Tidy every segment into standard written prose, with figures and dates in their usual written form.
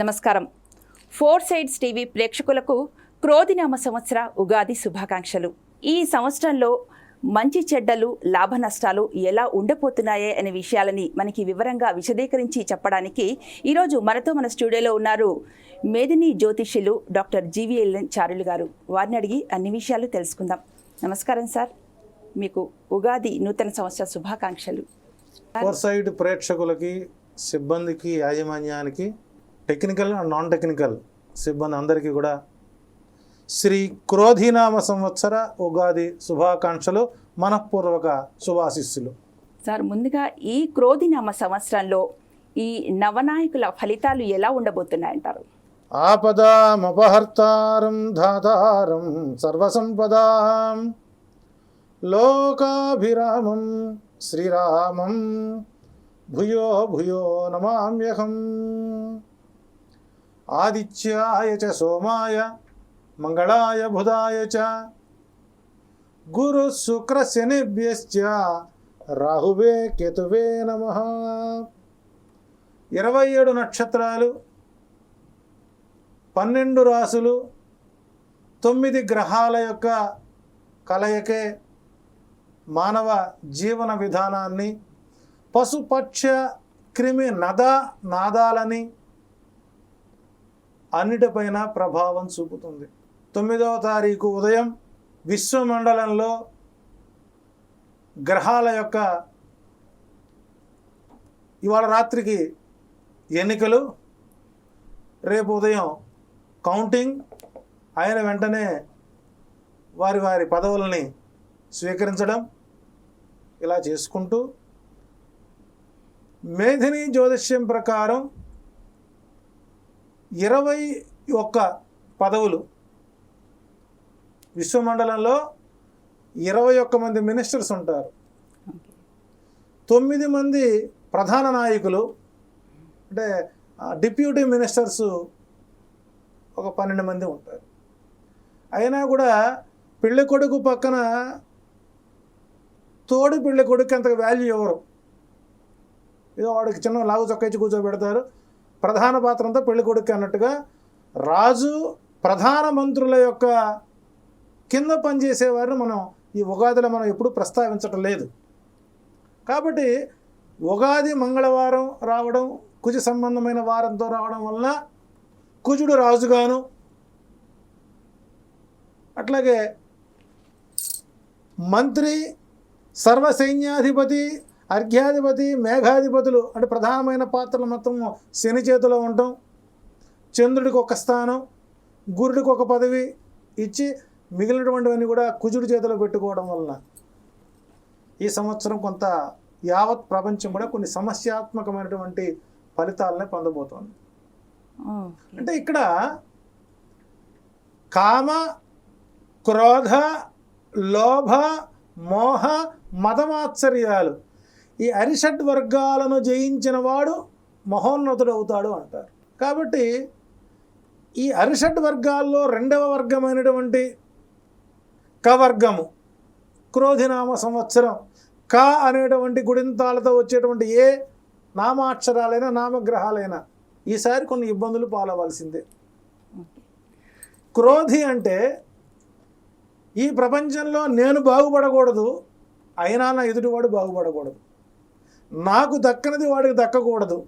నమస్కారం. 4 sides TV ప్రేక్షకులకు క్రోధినామ సంవత్సర ఉగాది శుభాకాంక్షలు. ఈ సంవత్సరంలో మంచి చెడ్డలు లాభ నష్టాలు ఎలా ఉండబోతున్నాయే అనే విషయాలని మనకి వివరంగా విశదీకరించి చెప్పడానికి ఈరోజు మనతో మన స్టూడియోలో ఉన్నారు మేదిని జ్యోతిష్యులు డాక్టర్ జీవీఎల్ఎన్ చారులు గారు. వారిని అడిగి అన్ని విషయాలు తెలుసుకుందాం. నమస్కారం సార్, మీకు ఉగాది నూతన సంవత్సర శుభాకాంక్షలు. 4 సైడ్ ప్రేక్షకులకి, సిబ్బందికి, యాజమాన్యానికి, టెక్నికల్ అండ్ నాన్ టెక్నికల్ సిబ్బంది అందరికీ కూడా శ్రీ క్రోధినామ సంవత్సర ఉగాది శుభాకాంక్షలు, మనఃపూర్వక శుభాశిస్సులు. సార్, ముందుగా ఈ క్రోధినామ సంవత్సరంలో ఈ నవనాయకుల ఫలితాలు ఎలా ఉండబోతున్నాయంటారు? ఆపదామపహర్తారం ధాతారం సర్వసంపదాం లోకాభిరామం శ్రీరామం భూయో భూయో నమామ్యహం. ఆదిత్యాయ చ సోమాయ మంగళాయ బుధాయ చ గురు శుక్ర శనిభ్యశ్చ రాహువే కేతువే నమః. 27 నక్షత్రాలు, 12 రాసులు, 9 గ్రహాల యొక్క కలయికే మానవ జీవన విధానాన్ని, పశుపక్ష క్రిమి నాదాలని అన్నిటిపైన ప్రభావం చూపుతుంది. 9వ తారీఖు ఉదయం విశ్వమండలంలో గ్రహాల యొక్క ఇవాళ రాత్రికి ఎన్నికలు, రేపు ఉదయం కౌంటింగ్ అయిన వెంటనే వారి వారి పదవులని స్వీకరించడం, ఇలా చేసుకుంటూ మేధిని జ్యోతిష్యం ప్రకారం 21 పదవులు విశ్వమండలంలో 21 మంది మినిస్టర్స్ ఉంటారు. 9 మంది ప్రధాన నాయకులు, అంటే డిప్యూటీ మినిస్టర్స్ ఒక 12 మంది ఉంటారు. అయినా కూడా పెళ్ళి కొడుకు పక్కన తోడు పెళ్ళి కొడుకు అంతగా వాల్యూ ఇవ్వరు. ఏదో వాడికి చిన్న లాగు చొక్క ఇచ్చి కూర్చోబెడతారు. ప్రధాన పాత్ర అంతా పెళ్లి కొడుకు అన్నట్టుగా రాజు, ప్రధాన మంత్రుల యొక్క కింద పనిచేసేవారిని మనం ఈ ఉగాదిలో మనం ఎప్పుడు ప్రస్తావించటం లేదు. కాబట్టి ఉగాది మంగళవారం రావడం, కుజ సంబంధమైన వారంతో రావడం వలన కుజుడు రాజుగాను, అట్లాగే మంత్రి, సర్వసైన్యాధిపతి, అర్ఘ్యాధిపతి, మేఘాధిపతులు అంటే ప్రధానమైన పాత్రలు మొత్తం శని చేతిలో ఉండటం, చంద్రుడికి ఒక స్థానం, గురుడికి ఒక పదవి ఇచ్చి మిగిలినటువంటివన్నీ కూడా కుజుడి చేతిలో పెట్టుకోవడం వలన ఈ సంవత్సరం కొంత యావత్ ప్రపంచం కూడా కొన్ని సమస్యాత్మకమైనటువంటి ఫలితాలనే పొందబోతోంది. అంటే ఇక్కడ కామ, క్రోధ, లోభ, మోహ, మదమాత్సర్యాలు ఈ అరిషడ్ వర్గాలను జయించిన వాడు మహోన్నతుడు అవుతాడు అంటారు. కాబట్టి ఈ అరిషడ్ వర్గాల్లో 2వ వర్గమైనటువంటి కవర్గము క్రోధినామ సంవత్సరం క అనేటువంటి గుడింతాలతో వచ్చేటువంటి ఏ నామాక్షరాలైనా నామగ్రహాలైనా ఈసారి కొన్ని ఇబ్బందులు పాలవలసిందే. క్రోధి అంటే ఈ ప్రపంచంలో నేను బాగుపడకూడదు, అయినా నా ఎదుటివాడు బాగుపడకూడదు, నాకు దక్కనిది వాడికి దక్కకూడదు,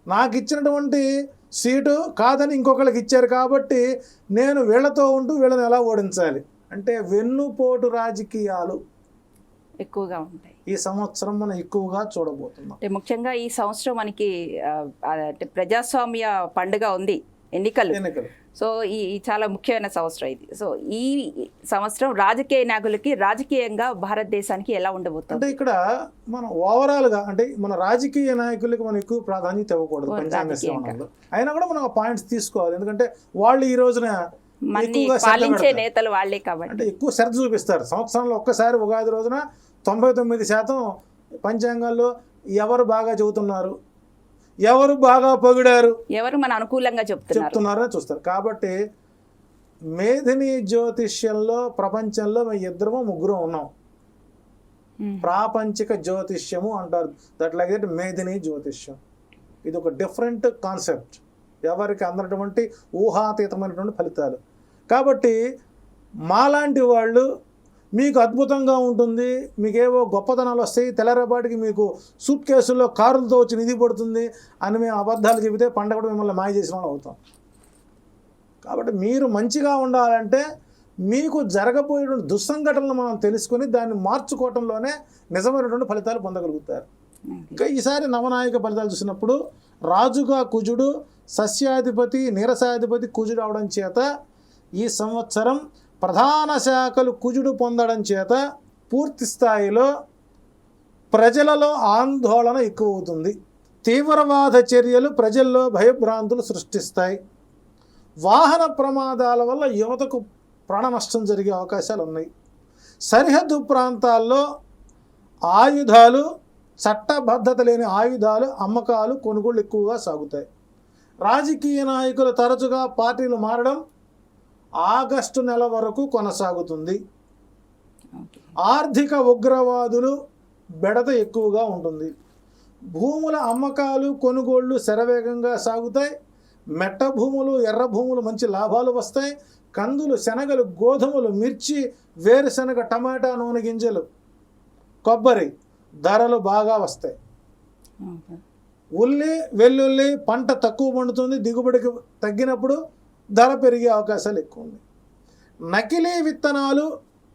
నాకు ఇచ్చినటువంటి సీటు కాదని ఇంకొకరికి ఇచ్చారు కాబట్టి నేను వీళ్ళతో ఉంటూ వీళ్ళని ఎలా ఓడించాలి అంటే వెన్నుపోటు రాజకీయాలు ఎక్కువగా ఉంటాయి. ఈ సంవత్సరం మనం ఎక్కువగా చూడబోతున్నాం. అంటే ముఖ్యంగా ఈ సంవత్సరం మనకి ప్రజాస్వామ్య పండుగ ఉంది, ఎన్నికలు. సో ఈ చాలా ముఖ్యమైన సంవత్సరం ఇది. సో ఈ సంవత్సరం రాజకీయ నాయకులకి, రాజకీయంగా భారతదేశానికి ఎలా ఉండబోతుంది అంటే ఇక్కడ మనం ఓవరాల్గా అంటే మన రాజకీయ నాయకులకి మనం ఎక్కువ ప్రాధాన్యత ఇవ్వకూడదు పంచాంగ శ్రవణంలో. అయినా కూడా మనం ఆ పాయింట్స్ తీసుకోవాలి, ఎందుకంటే వాళ్ళు ఈ రోజున పాలించే నేతలు వాళ్ళే కాబట్టి అంటే ఎక్కువ శ్రద్ధ చూపిస్తారు. సంవత్సరంలో ఒక్కసారి ఉగాది రోజున 99% పంచాంగాల్లో ఎవరు బాగా చెబుతున్నారు, ఎవరు బాగా పొగిడారు, ఎవరు మన అనుకూలంగా చెప్తున్నారని చూస్తారు. కాబట్టి మేధిని జ్యోతిష్యంలో ప్రపంచంలో మేము 2-3 ఉన్నాం. ప్రాపంచిక జ్యోతిష్యము అంటారు. దట్ లైక్ దట్ మేధిని జ్యోతిష్యం. ఇది ఒక డిఫరెంట్ కాన్సెప్ట్. ఎవరికి అందనటువంటి ఊహాతీతమైనటువంటి ఫలితాలు. కాబట్టి మాలాంటి వాళ్ళు మీకు అద్భుతంగా ఉంటుంది, మీకేవో గొప్పతనాలు వస్తాయి, తెల్లరేపాటికి మీకు సూట్ కేసుల్లో కారులతో వచ్చి నిధి పడుతుంది అని మేము అబద్ధాలు చెబితే పండగ మిమ్మల్ని మాయ చేసిన వాళ్ళు అవుతాం. కాబట్టి మీరు మంచిగా ఉండాలంటే మీకు జరగబోయేటువంటి దుస్సంఘటనలు మనం తెలుసుకొని దాన్ని మార్చుకోవటంలోనే నిజమైనటువంటి ఫలితాలు పొందగలుగుతారు. ఇంకా ఈసారి నవనాయక ఫలితాలు చూసినప్పుడు రాజుగా కుజుడు, సస్యాధిపతి నీరసాధిపతి కుజుడు అవడం చేత ఈ సంవత్సరం ప్రధాన శాఖలు కుజుడు పొందడం చేత పూర్తి స్థాయిలో ప్రజలలో ఆందోళన ఎక్కువ అవుతుంది. తీవ్రవాద చర్యలు ప్రజల్లో భయభ్రాంతులు సృష్టిస్తాయి. వాహన ప్రమాదాల వల్ల యువతకు ప్రాణ నష్టం జరిగే అవకాశాలు ఉన్నాయి. సరిహద్దు ప్రాంతాల్లో ఆయుధాలు, చట్టబద్ధత లేని ఆయుధాలు అమ్మకాలు కొనుగోళ్ళు ఎక్కువగా సాగుతాయి. రాజకీయ నాయకులు తరచుగా పార్టీలు మారడం ఆగస్టు నెల వరకు కొనసాగుతుంది. ఆర్థిక ఉగ్రవాదులు బెడద ఎక్కువగా ఉంటుంది. భూముల అమ్మకాలు కొనుగోళ్లు శరవేగంగా సాగుతాయి. మెట్ట భూములు, ఎర్ర భూములు మంచి లాభాలు వస్తాయి. కందులు, శనగలు, గోధుమలు, మిర్చి, వేరుశనగ, టమాటా, నూనె గింజలు, కొబ్బరి ధరలు బాగా వస్తాయి. ఉల్లి, వెల్లుల్లి పంట తక్కువ పండుతుంది, దిగుబడికి తగ్గినప్పుడు ధర పెరిగే అవకాశాలు ఎక్కువ ఉన్నాయి. నకిలీ విత్తనాలు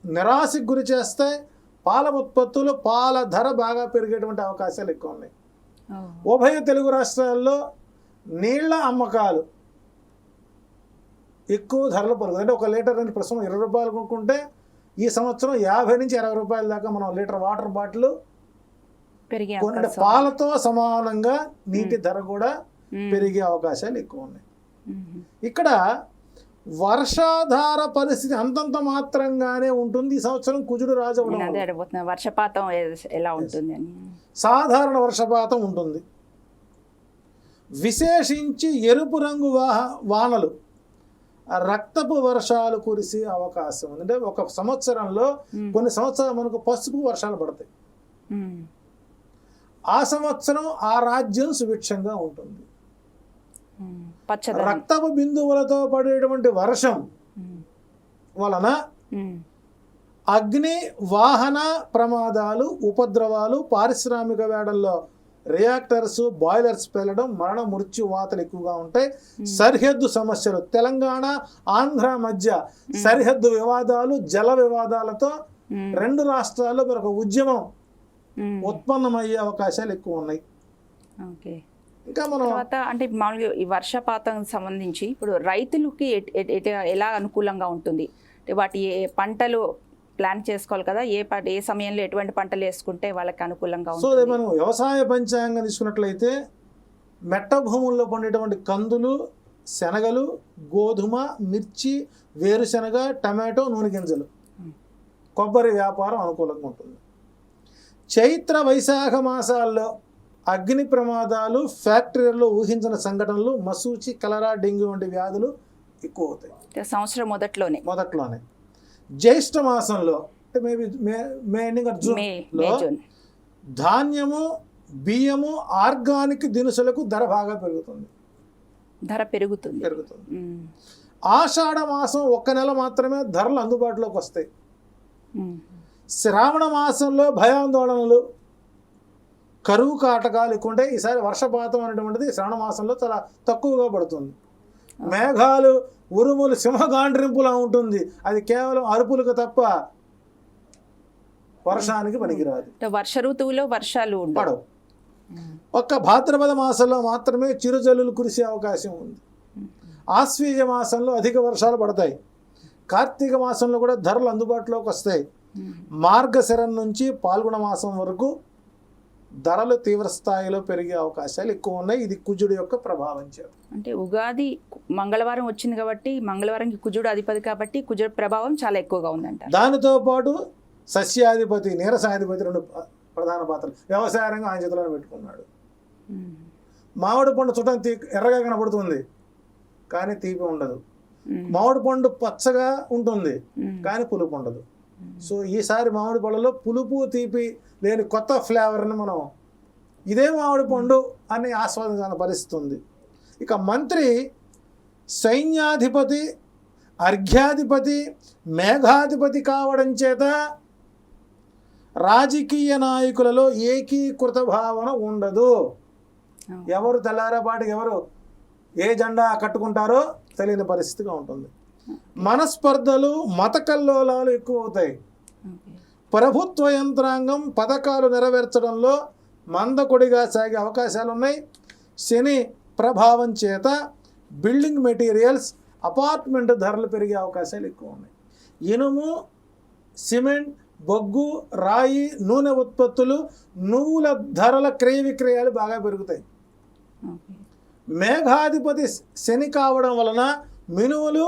నిరాశకు గురి చేస్తాయి. పాల ఉత్పత్తులు, పాల ధర బాగా పెరిగేటువంటి అవకాశాలు ఎక్కువ ఉన్నాయి. ఉభయ తెలుగు రాష్ట్రాల్లో నీళ్ల అమ్మకాలు ఎక్కువ ధరలు పెరుగుతాయి. అంటే 1 లీటర్ అని ప్రస్తుతం 20 రూపాయలు కొనుక్కుంటే ఈ సంవత్సరం 50 నుంచి 20 రూపాయల దాకా మనం లీటర్ వాటర్ బాటిల్ పెరిగే కొన్ని పాలతో సమానంగా నీటి ధర కూడా పెరిగే అవకాశాలు ఎక్కువ ఉన్నాయి. ఇక్కడ వర్షాధార పరిస్థితి అంతంత మాత్రంగానే ఉంటుంది. ఈ సంవత్సరం కుజుడు రాజు వర్షపాతం ఎలా ఉంటుంది అని సాధారణ వర్షపాతం ఉంటుంది. విశేషించి ఎరుపు రంగు వానలు, రక్తపు వర్షాలు కురిసే అవకాశం ఉంది. అంటే ఒక సంవత్సరంలో కొన్ని సంవత్సరాలు మనకు పసుపు వర్షాలు పడతాయి. ఆ సంవత్సరం ఆ రాజ్యం సుభిక్షంగా ఉంటుంది. రక్తపు బిందువులతో పడేటువంటి వర్షం వలన అగ్ని, వాహన ప్రమాదాలు, ఉపద్రవాలు, పారిశ్రామిక వేడల్లో రియాక్టర్స్, బాయిలర్స్ పేలడం, మరణ మృత్యు వాతలు ఎక్కువగా ఉంటాయి. సరిహద్దు సమస్యలు, తెలంగాణ ఆంధ్ర మధ్య సరిహద్దు వివాదాలు, జల వివాదాలతో 2 రాష్ట్రాల్లో మరొక ఉద్యమం ఉత్పన్నమయ్యే అవకాశాలు ఎక్కువ ఉన్నాయి. ఇంకా మనం అంటే మామూలుగా ఈ వర్షపాతం సంబంధించి ఇప్పుడు రైతులకి ఎలా అనుకూలంగా ఉంటుంది? వాటి పంటలు ప్లాన్ చేసుకోవాలి కదా, ఏ సమయంలో ఎటువంటి పంటలు వేసుకుంటే వాళ్ళకి అనుకూలంగా ఉంటుంది. సో మనం వ్యవసాయ పంచాంగం తీసుకున్నట్లయితే మెట్ట భూముల్లో పండేటువంటి కందులు, శనగలు, గోధుమ, మిర్చి, వేరుశనగ, టమాటో, నూనె గింజలు, కొబ్బరి వ్యాపారం అనుకూలంగా ఉంటుంది. చైత్ర వైశాఖ మాసాల్లో అగ్ని ప్రమాదాలు, ఫ్యాక్టరీల్లో ఊహించిన సంఘటనలు, మసూచి, కలరా, డెంగ్యూ వంటి వ్యాధులు ఎక్కువ అవుతాయి సంవత్సరం మొదట్లోనే. జ్యేష్ఠ మాసంలో అంటే మేబీ మే ఎండింగ్ జూన్లో ధాన్యము, బియ్యము, ఆర్గానిక్ దినుసులకు ధర బాగా పెరుగుతుంది. ఆషాఢ మాసం 1 నెల మాత్రమే ధరలు అందుబాటులోకి వస్తాయి. శ్రావణ మాసంలో భయాందోళనలు, కరువు కాటకాలు ఎక్కువ ఉంటాయి. ఈసారి వర్షపాతం అనేటువంటిది శ్రావణ మాసంలో చాలా తక్కువగా పడుతుంది. మేఘాలు, ఉరుములు, సింహగాండ్రింపులా ఉంటుంది. అది కేవలం అరుపులకు తప్ప వర్షానికి పనికిరాదు. వర్ష ఋతువులో వర్షాలు పడవు. ఒక్క భాద్రపద మాసంలో మాత్రమే చిరుజల్లులు కురిసే అవకాశం ఉంది. ఆశ్వీజ మాసంలో అధిక వర్షాలు పడతాయి. కార్తీక మాసంలో కూడా ధరలు అందుబాటులోకి వస్తాయి. మార్గశిరం నుంచి పాల్గొన మాసం వరకు ధరలు తీవ్ర స్థాయిలో పెరిగే అవకాశాలు ఎక్కువ ఉన్నాయి. ఇది కుజుడు యొక్క ప్రభావం చేత. అంటే ఉగాది మంగళవారం వచ్చింది కాబట్టి, మంగళవారంకి కుజుడు అధిపతి కాబట్టి కుజుడు ప్రభావం చాలా ఎక్కువగా ఉందంట. దానితో పాటు సస్యాధిపతి, నీరసాధిపతి 2 ప్రధాన పాత్రలు. వ్యవసాయ రంగం ఆయన చేతిలో పెట్టుకున్నాడు. మామిడి పండు చుట్టం ఎర్రగా కనబడుతుంది కానీ తీపి ఉండదు. మామిడి పండు పచ్చగా ఉంటుంది కానీ పులుపు ఉండదు. సో ఈసారి మామిడి పళ్ళలో పులుపు, తీపి లేని కొత్త ఫ్లేవర్ని మనం ఇదే మామిడి పండు అని ఆస్వాదించాలని పరిస్థితి ఉంది. ఇక మంత్రి సైన్యాధిపతి, అర్ఘ్యాధిపతి, మేఘాధిపతి కావడం చేత రాజకీయ నాయకులలో ఏకీకృత భావన ఉండదు. ఎవరు తెల్లారేపాటికి ఎవరు ఏ జెండా కట్టుకుంటారో తెలియని పరిస్థితిగా ఉంటుంది. మనస్పర్ధలు, మత కల్లోలాలు ఎక్కువ అవుతాయి. ప్రభుత్వ యంత్రాంగం పథకాలు నెరవేర్చడంలో మందకొడిగా సాగే అవకాశాలు ఉన్నాయి. శని ప్రభావం చేత బిల్డింగ్ మెటీరియల్స్, అపార్ట్మెంట్ ధరలు పెరిగే అవకాశాలు ఎక్కువ ఉన్నాయి. ఇనుము, సిమెంట్, బొగ్గు, రాయి, నూనె ఉత్పత్తులు, నువ్వుల ధరల క్రయ విక్రయాలు బాగా పెరుగుతాయి. మేఘాధిపతి శని కావడం వలన మినువులు,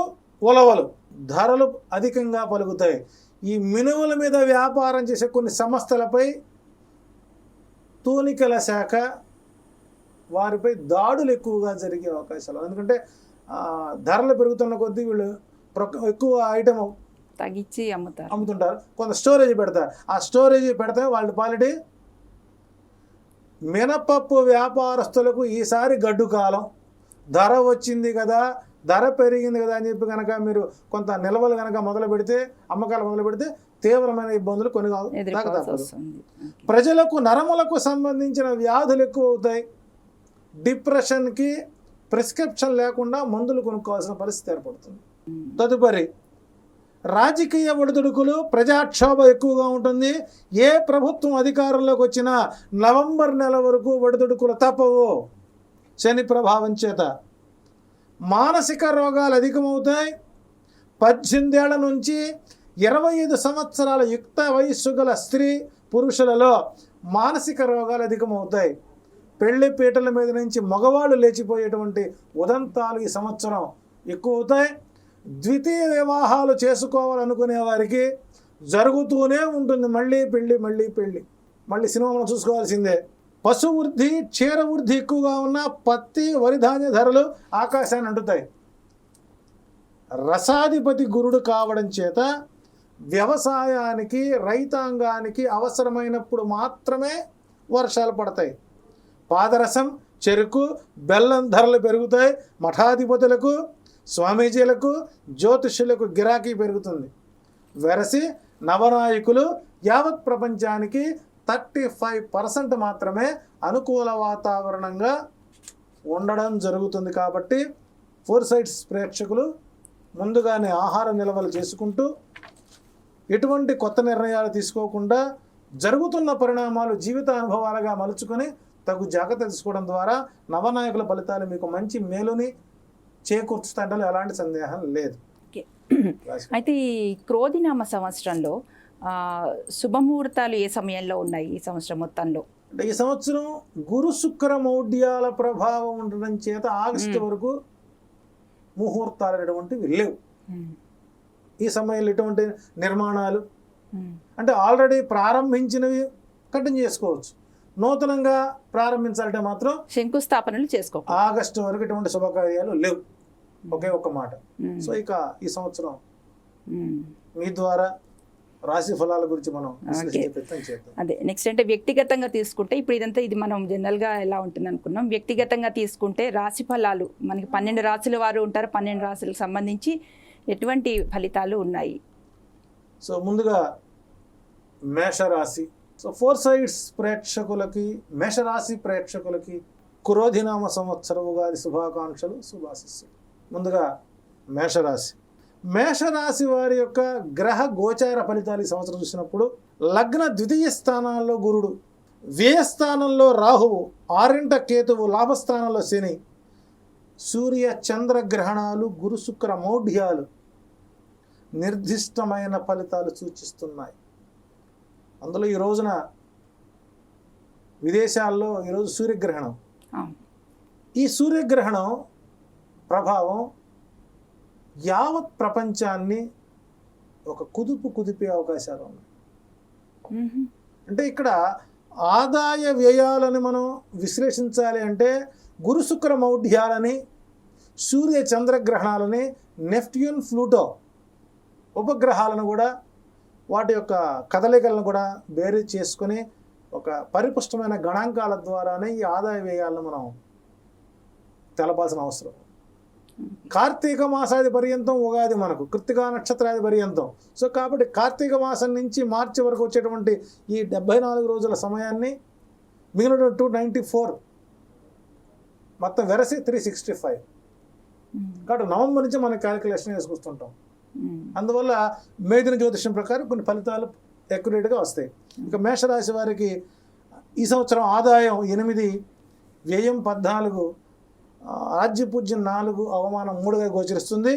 ఉలవలు ధరలు అధికంగా పలుకుతాయి. ఈ మినువుల మీద వ్యాపారం చేసే కొన్ని సంస్థలపై తూనికల శాఖ వారిపై దాడులు ఎక్కువగా జరిగే అవకాశాలు. ఎందుకంటే ధరలు పెరుగుతున్న కొద్దీ వీళ్ళు ఎక్కువ ఐటమ్ తగ్గించి అమ్ముతుంటారు. కొంత స్టోరేజ్ పెడతారు. ఆ స్టోరేజ్ పెడితే వాళ్ళ పాలిటీ మినపప్పు వ్యాపారస్తులకు ఈసారి గడ్డు కాలం. ధర వచ్చింది కదా, ధర పెరిగింది కదా అని చెప్పి కనుక మీరు కొంత నిల్వలు కనుక మొదలు పెడితే, అమ్మకాలు మొదలు పెడితే తీవ్రమైన ఇబ్బందులు కొన్ని తప్పదు. ప్రజలకు నరములకు సంబంధించిన వ్యాధులు ఎక్కువ అవుతాయి. డిప్రెషన్కి ప్రిస్క్రిప్షన్ లేకుండా మందులు కొనుక్కోవాల్సిన పరిస్థితి ఏర్పడుతుంది. తదుపరి రాజకీయ ఒడిదుడుకులు, ప్రజాక్షోభ ఎక్కువగా ఉంటుంది. ఏ ప్రభుత్వం అధికారంలోకి వచ్చినా నవంబర్ నెల వరకు ఒడిదుడుకులు తప్పవు శని ప్రభావం చేత. మానసిక రోగాలు అధికమవుతాయి. 18 ఏళ్ల నుంచి 25 సంవత్సరాల యుక్త వయస్సు గల స్త్రీ పురుషులలో మానసిక రోగాలు అధికమవుతాయి. పెళ్లి పీటల మీద నుంచి మగవాళ్ళు లేచిపోయేటువంటి ఉదంతాలు ఈ సంవత్సరం ఎక్కువ అవుతాయి. ద్వితీయ వివాహాలు చేసుకోవాలనుకునే వారికి జరుగుతూనే ఉంటుంది. మళ్ళీ పెళ్ళి, మళ్ళీ పెళ్ళి, మళ్ళీ సినిమా మనం చూసుకోవాల్సిందే. పశు వృద్ధి, క్షీర వృద్ధి ఎక్కువగా ఉన్న పత్తి, వరి ధాన్య ధరలు ఆకాశాన్ని అంటుతాయి. రసాధిపతి గురుడు కావడం చేత వ్యవసాయానికి, రైతాంగానికి అవసరమైనప్పుడు మాత్రమే వర్షాలు పడతాయి. పాదరసం, చెరుకు, బెల్లం ధరలు పెరుగుతాయి. మఠాధిపతులకు, స్వామీజీలకు, జ్యోతిష్యులకు గిరాకీ పెరుగుతుంది. వెరసి నవనాయకులు యావత్ ప్రపంచానికి 35% మాత్రమే అనుకూల వాతావరణంగా ఉండడం జరుగుతుంది. కాబట్టి ఫోర్సైట్స్ ప్రేక్షకులు ముందుగానే ఆహార నిల్వలు చేసుకుంటూ ఎటువంటి కొత్త నిర్ణయాలు తీసుకోకుండా జరుగుతున్న పరిణామాలు జీవిత అనుభవాలుగా మలుచుకొని తగు జాగ్రత్త తీసుకోవడం ద్వారా నవనాయకుల ఫలితాలు మీకు మంచి మేలుని చేకూర్చుతాంటలో ఎలాంటి సందేహం లేదు. అయితే ఈ క్రోధినామ సంవత్సరంలో శుభముహూర్తాలు ఏ సమయంలో ఉన్నాయి ఈ సంవత్సరం మొత్తంలో? అంటే ఈ సంవత్సరం గురు శుక్ర మౌఢ్యాల ప్రభావం ఉండడం చేత ఆగస్టు వరకు ముహూర్తాలు అనేటువంటివి లేవు. ఈ సమయంలో ఎటువంటి నిర్మాణాలు అంటే ఆల్రెడీ ప్రారంభించినవి కంటిన్యూ చేసుకోవచ్చు. నూతనంగా ప్రారంభించాలంటే మాత్రం శంకుస్థాపనలు చేసుకో. ఆగస్టు వరకు ఎటువంటి శుభకార్యాలు లేవు. ఒకే ఒక్క మాట. సో ఇక ఈ సంవత్సరం మీ ద్వారా రాశి ఫలాల గురించి మనం అదే నెక్స్ట్ అంటే వ్యక్తిగతంగా తీసుకుంటే ఇప్పుడు ఇదంతా ఇది మనం జనరల్గా ఎలా ఉంటుంది అనుకున్నాం. వ్యక్తిగతంగా తీసుకుంటే రాశి ఫలాలు మనకి 12 రాశుల వారు ఉంటారు. 12 రాశులకు సంబంధించి ఎటువంటి ఫలితాలు ఉన్నాయి? సో ముందుగా మేషరాశి. సో ఫోర్సైట్స్ ప్రేక్షకులకి, మేషరాశి ప్రేక్షకులకి క్రోధినామ సంవత్సర ఉగాది శుభాకాంక్షలు, శుభాశిస్సులు. ముందుగా మేషరాశి. మేషరాశి వారి యొక్క గ్రహ గోచార ఫలితాలు ఈ సంవత్సరం చూసినప్పుడు లగ్న ద్వితీయ స్థానాల్లో గురుడు, వ్యయస్థానంలో రాహువు, 6ంట కేతువు, లాభస్థానంలో శని, సూర్య చంద్ర గ్రహణాలు, గురు శుక్ర మౌఢ్యాలు నిర్దిష్టమైన ఫలితాలు సూచిస్తున్నాయి. అందులో ఈ రోజున విదేశాల్లో ఈరోజు సూర్యగ్రహణం. ఈ సూర్యగ్రహణం ప్రభావం యావత్ ప్రపంచాన్ని ఒక కుదిపే అవకాశాలు ఉన్నాయి. అంటే ఇక్కడ ఆదాయ వ్యయాలను మనం విశ్లేషించాలి అంటే గురు శుక్ర మౌఢ్యాలని, సూర్య చంద్రగ్రహణాలని, నెప్ట్యూన్, ప్లూటో ఉపగ్రహాలను కూడా వాటి యొక్క కదలికలను కూడా బేరీజ్ చేసుకొని ఒక పరిపుష్టమైన గణాంకాల ద్వారానే ఈ ఆదాయ వ్యయాలను మనం తెలపాల్సిన అవసరం. కార్తీక మాసాది పర్యంతం ఉగాది మనకు, కృత్తికా నక్షత్రాది పర్యంతం. సో కాబట్టి కార్తీక మాసం నుంచి మార్చి వరకు వచ్చేటువంటి ఈ 74 రోజుల సమయాన్ని మిగిలిన 294 మొత్తం వెరసి 365. కాబట్టి నవంబర్ నుంచి మనం క్యాలిక్యులేషన్ వేసుకొస్తుంటాం. అందువల్ల మేదిన జ్యోతిష్యం ప్రకారం కొన్ని ఫలితాలు అక్యురేట్గా వస్తాయి. ఇక మేషరాశి వారికి ఈ సంవత్సరం ఆదాయం 8, వ్యయం 14, రాజ్యపూజ్యం 4, అవమానం 3గా గోచరిస్తుంది.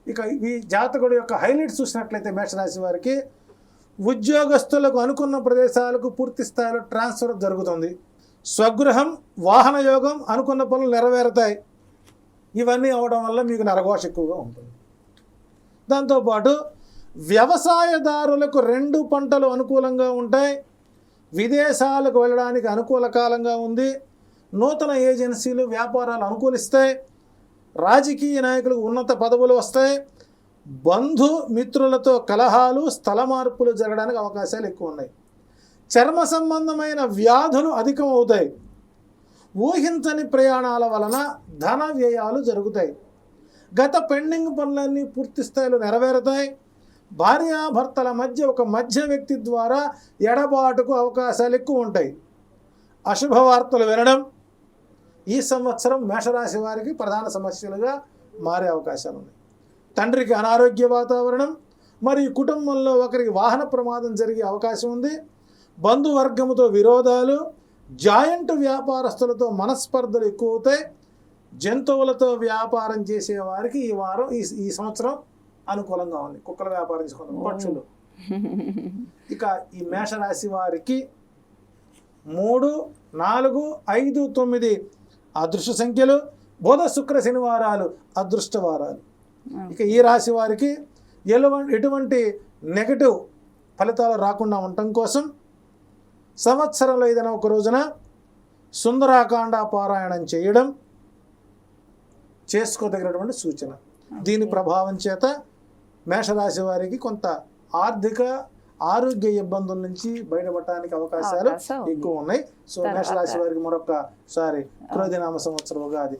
ఇక ఈ జాతకుడి యొక్క హైలైట్స్ చూసినట్లయితే మేషరాశి వారికి ఉద్యోగస్తులకు అనుకున్న ప్రదేశాలకు పూర్తి స్థాయిలో ట్రాన్స్ఫర్ జరుగుతుంది. స్వగృహం, వాహన యోగం, అనుకున్న పనులు నెరవేరుతాయి. ఇవన్నీ అవడం వల్ల మీకు నరఘోష ఎక్కువగా ఉంటుంది. దాంతోపాటు వ్యవసాయదారులకు 2 పంటలు అనుకూలంగా ఉంటాయి. విదేశాలకు వెళ్ళడానికి అనుకూల కాలంగా ఉంది. నూతన ఏజెన్సీలు, వ్యాపారాలు అనుకూలిస్తాయి. రాజకీయ నాయకులకు ఉన్నత పదవులు వస్తాయి. బంధుమిత్రులతో కలహాలు, స్థల మార్పులు జరగడానికి అవకాశాలు ఎక్కువ ఉన్నాయి. చర్మ సంబంధమైన వ్యాధులు అధికం అవుతాయి. ఊహించని ప్రయాణాల వలన ధన వ్యయాలు జరుగుతాయి. గత పెండింగ్ పనులన్నీ పూర్తి స్థాయిలో నెరవేరుతాయి. భార్యాభర్తల మధ్య ఒక మధ్య వ్యక్తి ద్వారా ఎడబాటుకు అవకాశాలు ఎక్కువ ఉంటాయి. అశుభవార్తలు వినడం ఈ సంవత్సరం మేషరాశి వారికి ప్రధాన సమస్యలుగా మారే అవకాశాలు ఉన్నాయి. తండ్రికి అనారోగ్య వాతావరణం మరియు కుటుంబంలో ఒకరికి వాహన ప్రమాదం జరిగే అవకాశం ఉంది. బంధువర్గముతో విరోధాలు, జాయింట్ వ్యాపారస్తులతో మనస్పర్ధలు ఎక్కువ అవుతాయి. జంతువులతో వ్యాపారం చేసే వారికి ఈ వారం ఈ సంవత్సరం అనుకూలంగా ఉంది. కుక్కల వ్యాపారం చేసుకుంటాం, పక్షులు. ఇక ఈ మేషరాశి వారికి 3, 4, 5, 9 అదృష్ట సంఖ్యలు. బుధ, శుక్ర, శనివారాలు అదృష్ట వారాలు. ఇక ఈ రాశి వారికి ఎటువంటి నెగటివ్ ఫలితాలు రాకుండా ఉండటం కోసం సంవత్సరంలో ఏదైనా ఒక రోజున సుందరాకాండ పారాయణం చేయడం చేసుకోదగినటువంటి సూచన. దీని ప్రభావం చేత మేషరాశి వారికి కొంత ఆర్థిక ఆరోగ్య ఇబ్బందుల నుంచి బయటపడటానికి అవకాశాలు ఎక్కువ ఉన్నాయి. సో మేషరాశి వారికి మరొకసారి క్రోధినామ సంవత్సరం ఉగాది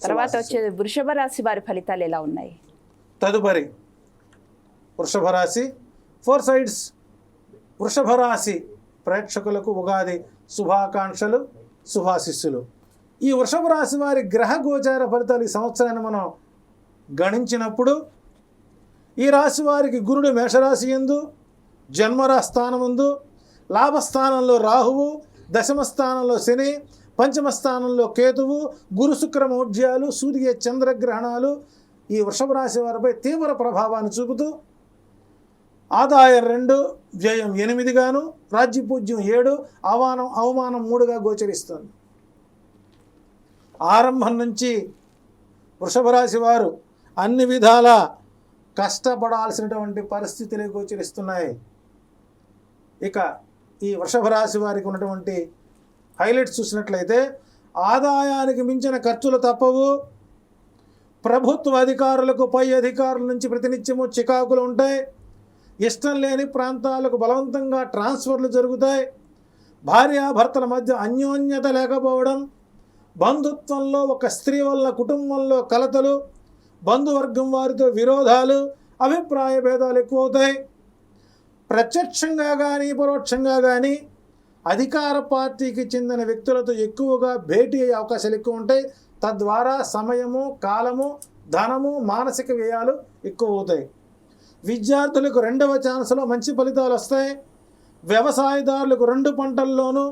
తర్వాత వచ్చేది వృషభ రాశి వారి ఫలితాలు ఎలా ఉన్నాయి? తదుపరి వృషభ రాశి 4 సైడ్స్. వృషభ రాశి ప్రేక్షకులకు ఉగాది శుభాకాంక్షలు, శుభాశిస్సులు. ఈ వృషభ రాశి వారి గ్రహ గోచార ఫలితాలు ఈ సంవత్సరాన్ని మనం గణించినప్పుడు ఈ రాశి వారికి గురుడు మేషరాశి యందు జన్మరా స్థానమందు, లాభస్థానంలో రాహువు, దశమ స్థానంలో శని, పంచమ స్థానంలో కేతువు, గురు శుక్ర మౌఢ్యాలు, సూర్య చంద్రగ్రహణాలు ఈ వృషభ రాశి వారిపై తీవ్ర ప్రభావాన్ని చూపుతూ ఆదాయం 2, వ్యయం 8 గాను, రాజ్యపూజ్యం 7, అవమానం 3గా గోచరిస్తుంది. ఆరంభం నుంచి వృషభ రాశి వారు అన్ని విధాల కష్టపడాల్సినటువంటి పరిస్థితులే గోచరిస్తున్నాయి. ఇక ఈ వృషభ రాశి వారికి ఉన్నటువంటి హైలైట్స్ చూసినట్లయితే ఆదాయానికి మించిన ఖర్చులు తప్పవు. ప్రభుత్వ అధికారులకు, పై అధికారుల నుంచి ప్రతినిత్యము చికాకులు ఉంటాయి. ఇష్టం లేని ప్రాంతాలకు బలవంతంగా ట్రాన్స్ఫర్లు జరుగుతాయి. భార్యాభర్తల మధ్య అన్యోన్యత లేకపోవడం, బంధుత్వంలో ఒక స్త్రీ వల్ల కుటుంబంలో కలతలు, బంధువర్గం వారితో విరోధాలు, అభిప్రాయ భేదాలు ఎక్కువ అవుతాయి. ప్రత్యక్షంగా కానీ పరోక్షంగా కానీ అధికార పార్టీకి చెందిన వ్యక్తులతో ఎక్కువగా భేటీ అయ్యే అవకాశాలు ఎక్కువ ఉంటాయి. తద్వారా సమయము, కాలము, ధనము, మానసిక వ్యయాలు ఎక్కువ అవుతాయి. విద్యార్థులకు 2వ ఛాన్స్లో మంచి ఫలితాలు వస్తాయి. వ్యవసాయదారులకు 2 పంటల్లోనూ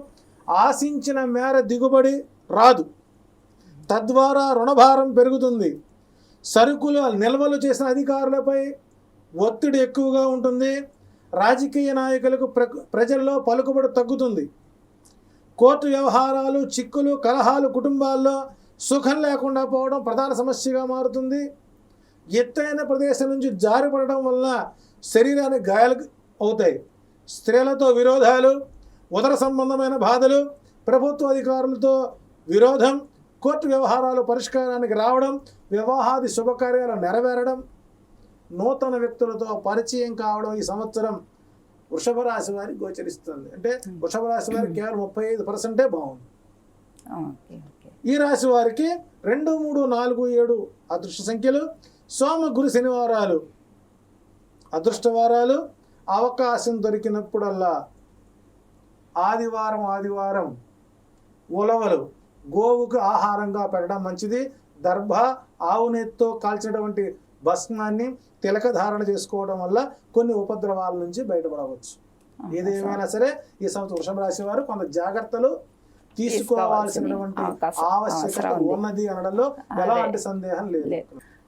ఆశించిన మేర దిగుబడి రాదు. తద్వారా రుణభారం పెరుగుతుంది. సరుకులు నిల్వలు చేసిన అధికారులపై ఒత్తిడి ఎక్కువగా ఉంటుంది. రాజకీయ నాయకులకు ప్రజల్లో పలుకుబడి తగ్గుతుంది. కోర్టు వ్యవహారాలు, చిక్కులు, కలహాలు, కుటుంబాల్లో సుఖం లేకుండా పోవడం ప్రధాన సమస్యగా మారుతుంది. ఎత్తైన ప్రదేశం నుంచి జారిపడడం వలన శరీరానికి గాయాలు అవుతాయి. స్త్రీలతో విరోధాలు, ఉదర సంబంధమైన బాధలు, ప్రభుత్వ అధికారులతో విరోధం, కోర్టు వ్యవహారాలు పరిష్కారానికి రావడం, వివాహాది శుభకార్యాలు నెరవేరడం, నూతన వ్యక్తులతో పరిచయం కావడం ఈ సంవత్సరం వృషభ రాశి వారికి గోచరిస్తుంది. అంటే వృషభ రాశి వారికి కేవలం 35% బాగుంది. ఈ రాశి వారికి 2, 3, 4, 7 అదృష్ట సంఖ్యలు. సోమ గురు శనివారాలు అదృష్టవారాలు. అవకాశం దొరికినప్పుడల్లా ఆదివారం ఉలవలు గోవుకు ఆహారంగా పెట్టడం మంచిది. దర్భ ఆవు నెత్తితో కాల్చినటువంటి భస్మాన్ని తిలక ధారణ చేసుకోవడం వల్ల కొన్ని ఉపద్రవాల నుంచి బయటపడవచ్చు. ఏదేమైనా సరే ఈ సంవత్సరం వృషభ రాశి వారు కొంత జాగ్రత్తలు తీసుకోవాల్సినటువంటి ఆవశ్యకత ఉన్నది అనడంలో ఎలాంటి సందేహం లేదు.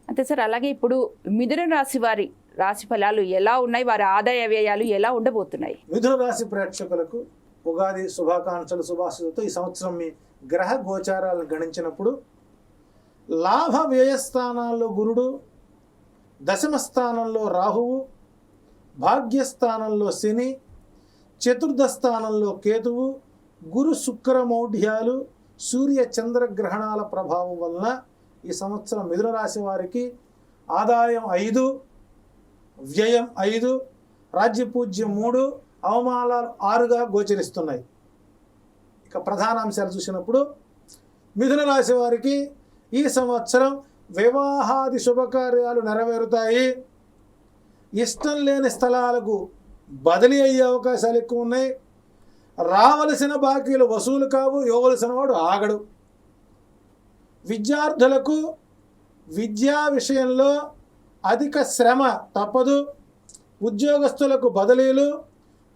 అంతే సార్. అలాగే ఇప్పుడు మిథున రాశి వారి రాశి ఫలాలు ఎలా ఉన్నాయి, వారి ఆదాయ వ్యయాలు ఎలా ఉండబోతున్నాయి? మిథున రాశి ప్రేక్షకులకు ఉగాది శుభాకాంక్షలు, శుభాశులతో ఈ సంవత్సరం మీ గ్రహ గోచారాలను గణించినప్పుడు లాభ వ్యయస్థానాల్లో గురుడు, దశమ స్థానంలో రాహువు, భాగ్యస్థానంలో శని, చతుర్థ స్థానంలో కేతువు, గురు శుక్ర మౌఢ్యాలు, సూర్య చంద్రగ్రహణాల ప్రభావం వలన ఈ సంవత్సరం మిథున రాశి వారికి ఆదాయం 5, వ్యయం 5, రాజ్యపూజ్యం 3, అవమానాలు 6గా గోచరిస్తున్నాయి. ఇక ప్రధాన అంశాలు చూసినప్పుడు మిథున రాశి వారికి ఈ సంవత్సరం వివాహాది శుభకార్యాలు నెరవేరుతాయి. ఇష్టం లేని స్థలాలకు బదిలీ అయ్యే అవకాశాలు ఎక్కువ ఉన్నాయి. రావలసిన బాకీలు వసూలు కావు, ఇవ్వవలసిన వాడు ఆగడు. విద్యార్థులకు విద్యా విషయంలో అధిక శ్రమ తప్పదు. ఉద్యోగస్తులకు బదిలీలు,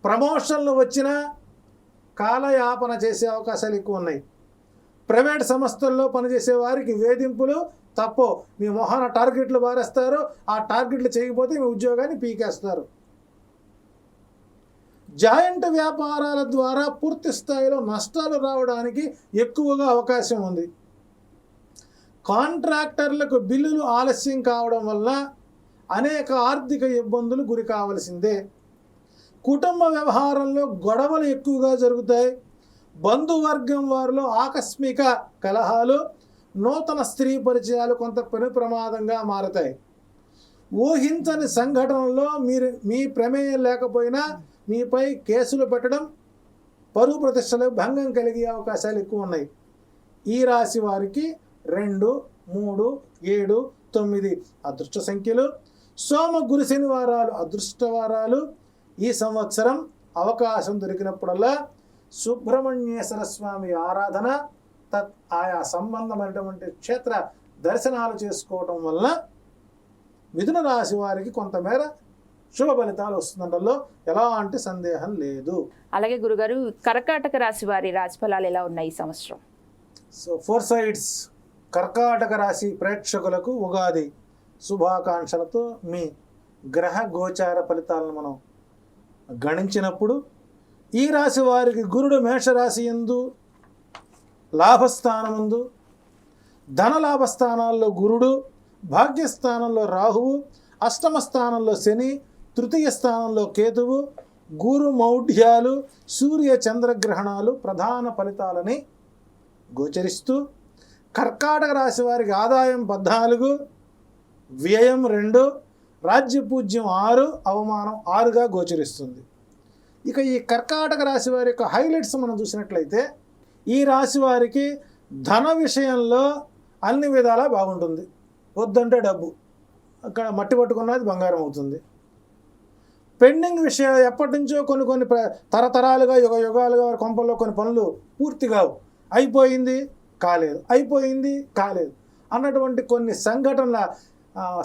ప్రమోషన్లు వచ్చినా కాలయాపన చేసే అవకాశాలు ఎక్కువ ఉన్నాయి. ప్రైవేట్ సంస్థల్లో పనిచేసే వారికి వేధింపులు తప్పో. మీ మొహాన టార్గెట్లు బారేస్తారు, ఆ టార్గెట్లు చేయకపోతే మీ ఉద్యోగాన్ని పీకేస్తారు. జాయింట్ వ్యాపారాల ద్వారా పూర్తి స్థాయిలో నష్టాలు రావడానికి ఎక్కువగా అవకాశం ఉంది. కాంట్రాక్టర్లకు బిల్లులు ఆలస్యం కావడం వల్ల అనేక ఆర్థిక ఇబ్బందులు గురి కావాల్సిందే. కుటుంబ వ్యవహారంలో గొడవలు ఎక్కువగా జరుగుతాయి. బంధువర్గం వారిలో ఆకస్మిక కలహాలు, నూతన స్త్రీ పరిచయాలు కొంత పెను ప్రమాదంగా మారతాయి. ఊహించని సంఘటనలో మీ ప్రమేయం లేకపోయినా మీపై కేసులు పెట్టడం, పరువు ప్రతిష్టలు భంగం కలిగే అవకాశాలు ఎక్కువ ఉన్నాయి. ఈ రాశి వారికి 2, 3, 7, 9 అదృష్ట సంఖ్యలు. సోమ గురు శనివారాలు అదృష్టవారాలు. ఈ సంవత్సరం అవకాశం దొరికినప్పుడల్లా సుబ్రహ్మణ్యేశ్వర స్వామి ఆరాధన, ఆయా సంబంధమైనటువంటి క్షేత్ర దర్శనాలు చేసుకోవటం వలన మిథున రాశి వారికి కొంతమేర శుభ ఫలితాలు వస్తుండటంలో ఎలాంటి సందేహం లేదు. అలాగే గురుగారు, కర్కాటక రాశి వారి రాశి ఫలాలు ఎలా ఉన్నాయి ఈ సంవత్సరం? సో 4 సైడ్స్ కర్కాటక రాశి ప్రేక్షకులకు ఉగాది శుభాకాంక్షలతో మీ గ్రహ గోచార ఫలితాలను మనం గణించినప్పుడు ఈ రాశి వారికి గురుడు మేషరాశి యందు లాభస్థానమందు, ధనలాభస్థానాల్లో గురుడు, భాగ్యస్థానంలో రాహువు, అష్టమ స్థానంలో శని, తృతీయ స్థానంలో కేతువు, గురు మౌఢ్యాలు, సూర్య చంద్రగ్రహణాలు ప్రధాన ఫలితాలని గోచరిస్తూ కర్కాటక రాశి వారికి ఆదాయం 14, వ్యయం 2, రాజ్యపూజ్యం 6, అవమానం 6గా గోచరిస్తుంది. ఇక ఈ కర్కాటక రాశి వారి యొక్క హైలైట్స్ మనం చూసినట్లయితే ఈ రాశి వారికి ధన విషయంలో అన్ని విధాలా బాగుంటుంది. వద్దంటే డబ్బు, అక్కడ మట్టి పట్టుకున్నది బంగారం అవుతుంది. పెండింగ్ విషయాలు ఎప్పటి నుంచో కొన్ని తరతరాలుగా యుగాలుగా వారి కొంపల్లో కొన్ని పనులు పూర్తి కావు. అయిపోయింది కాలేదు అన్నటువంటి కొన్ని సంఘటనల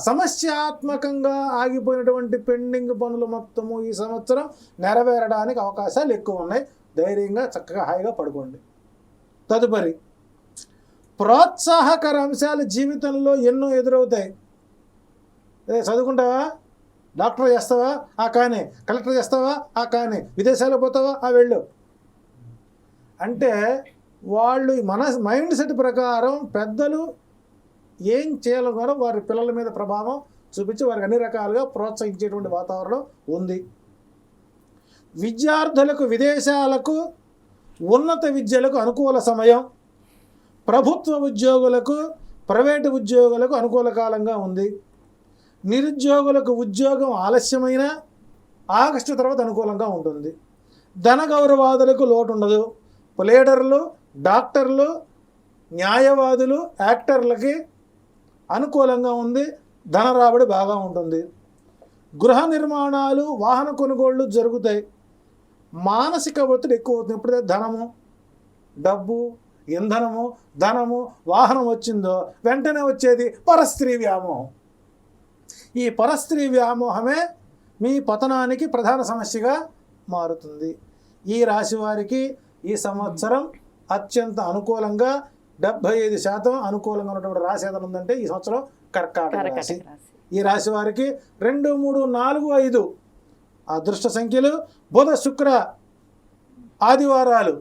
సమస్యాత్మకంగా ఆగిపోయినటువంటి పెండింగ్ పనులు మొత్తము ఈ సంవత్సరం నెరవేరడానికి అవకాశాలు ఎక్కువ ఉన్నాయి. ధైర్యంగా చక్కగా హాయిగా పడుకోండి. తదుపరి ప్రోత్సాహకర అంశాలు జీవితంలో ఎన్నో ఎదురవుతాయి. చదువుకుంటావా, డాక్టర్ చేస్తావా, కానీ కలెక్టర్ చేస్తావా, కానీ విదేశాలకు పోతావా, వెళ్ళు అంటే వాళ్ళు మైండ్ సెట్ ప్రకారం పెద్దలు ఏం చేయాలో కూడా వారి పిల్లల మీద ప్రభావం చూపించి వారికి అన్ని రకాలుగా ప్రోత్సహించేటువంటి వాతావరణం ఉంది. విద్యార్థులకు విదేశాలకు, ఉన్నత విద్యలకు అనుకూల సమయం. ప్రభుత్వ ఉద్యోగులకు, ప్రైవేటు ఉద్యోగులకు అనుకూల కాలంగా ఉంది. నిరుద్యోగులకు ఉద్యోగం ఆలస్యమైన ఆగస్టు తర్వాత అనుకూలంగా ఉంటుంది. ధన గౌరవాదులకు లోటు ఉండదు. ప్లేడర్లు, డాక్టర్లు, న్యాయవాదులు, యాక్టర్లకి అనుకూలంగా ఉంది, ధన రాబడి బాగా ఉంటుంది. గృహ నిర్మాణాలు, వాహన కొనుగోళ్లు జరుగుతాయి. మానసిక ఒత్తిడి ఎక్కువ అవుతుంది. ఎప్పుడైతే ధనము, డబ్బు, ఇంధనము, ధనము, వాహనం వచ్చిందో వెంటనే వచ్చేది పరస్త్రీ వ్యామోహం. ఈ పరస్త్రీ వ్యామోహమే మీ పతనానికి ప్రధాన సమస్యగా మారుతుంది. ఈ రాశి వారికి ఈ సంవత్సరం అత్యంత అనుకూలంగా 75% అనుకూలంగా ఉన్నటువంటి రాశి ఏదైనా ఉందంటే ఈ సంవత్సరం కర్కాటక రాశి. ఈ రాశి వారికి 2, 3, 4, 5 అదృష్ట సంఖ్యలు. బుధ, శుక్ర ఆదివారాలు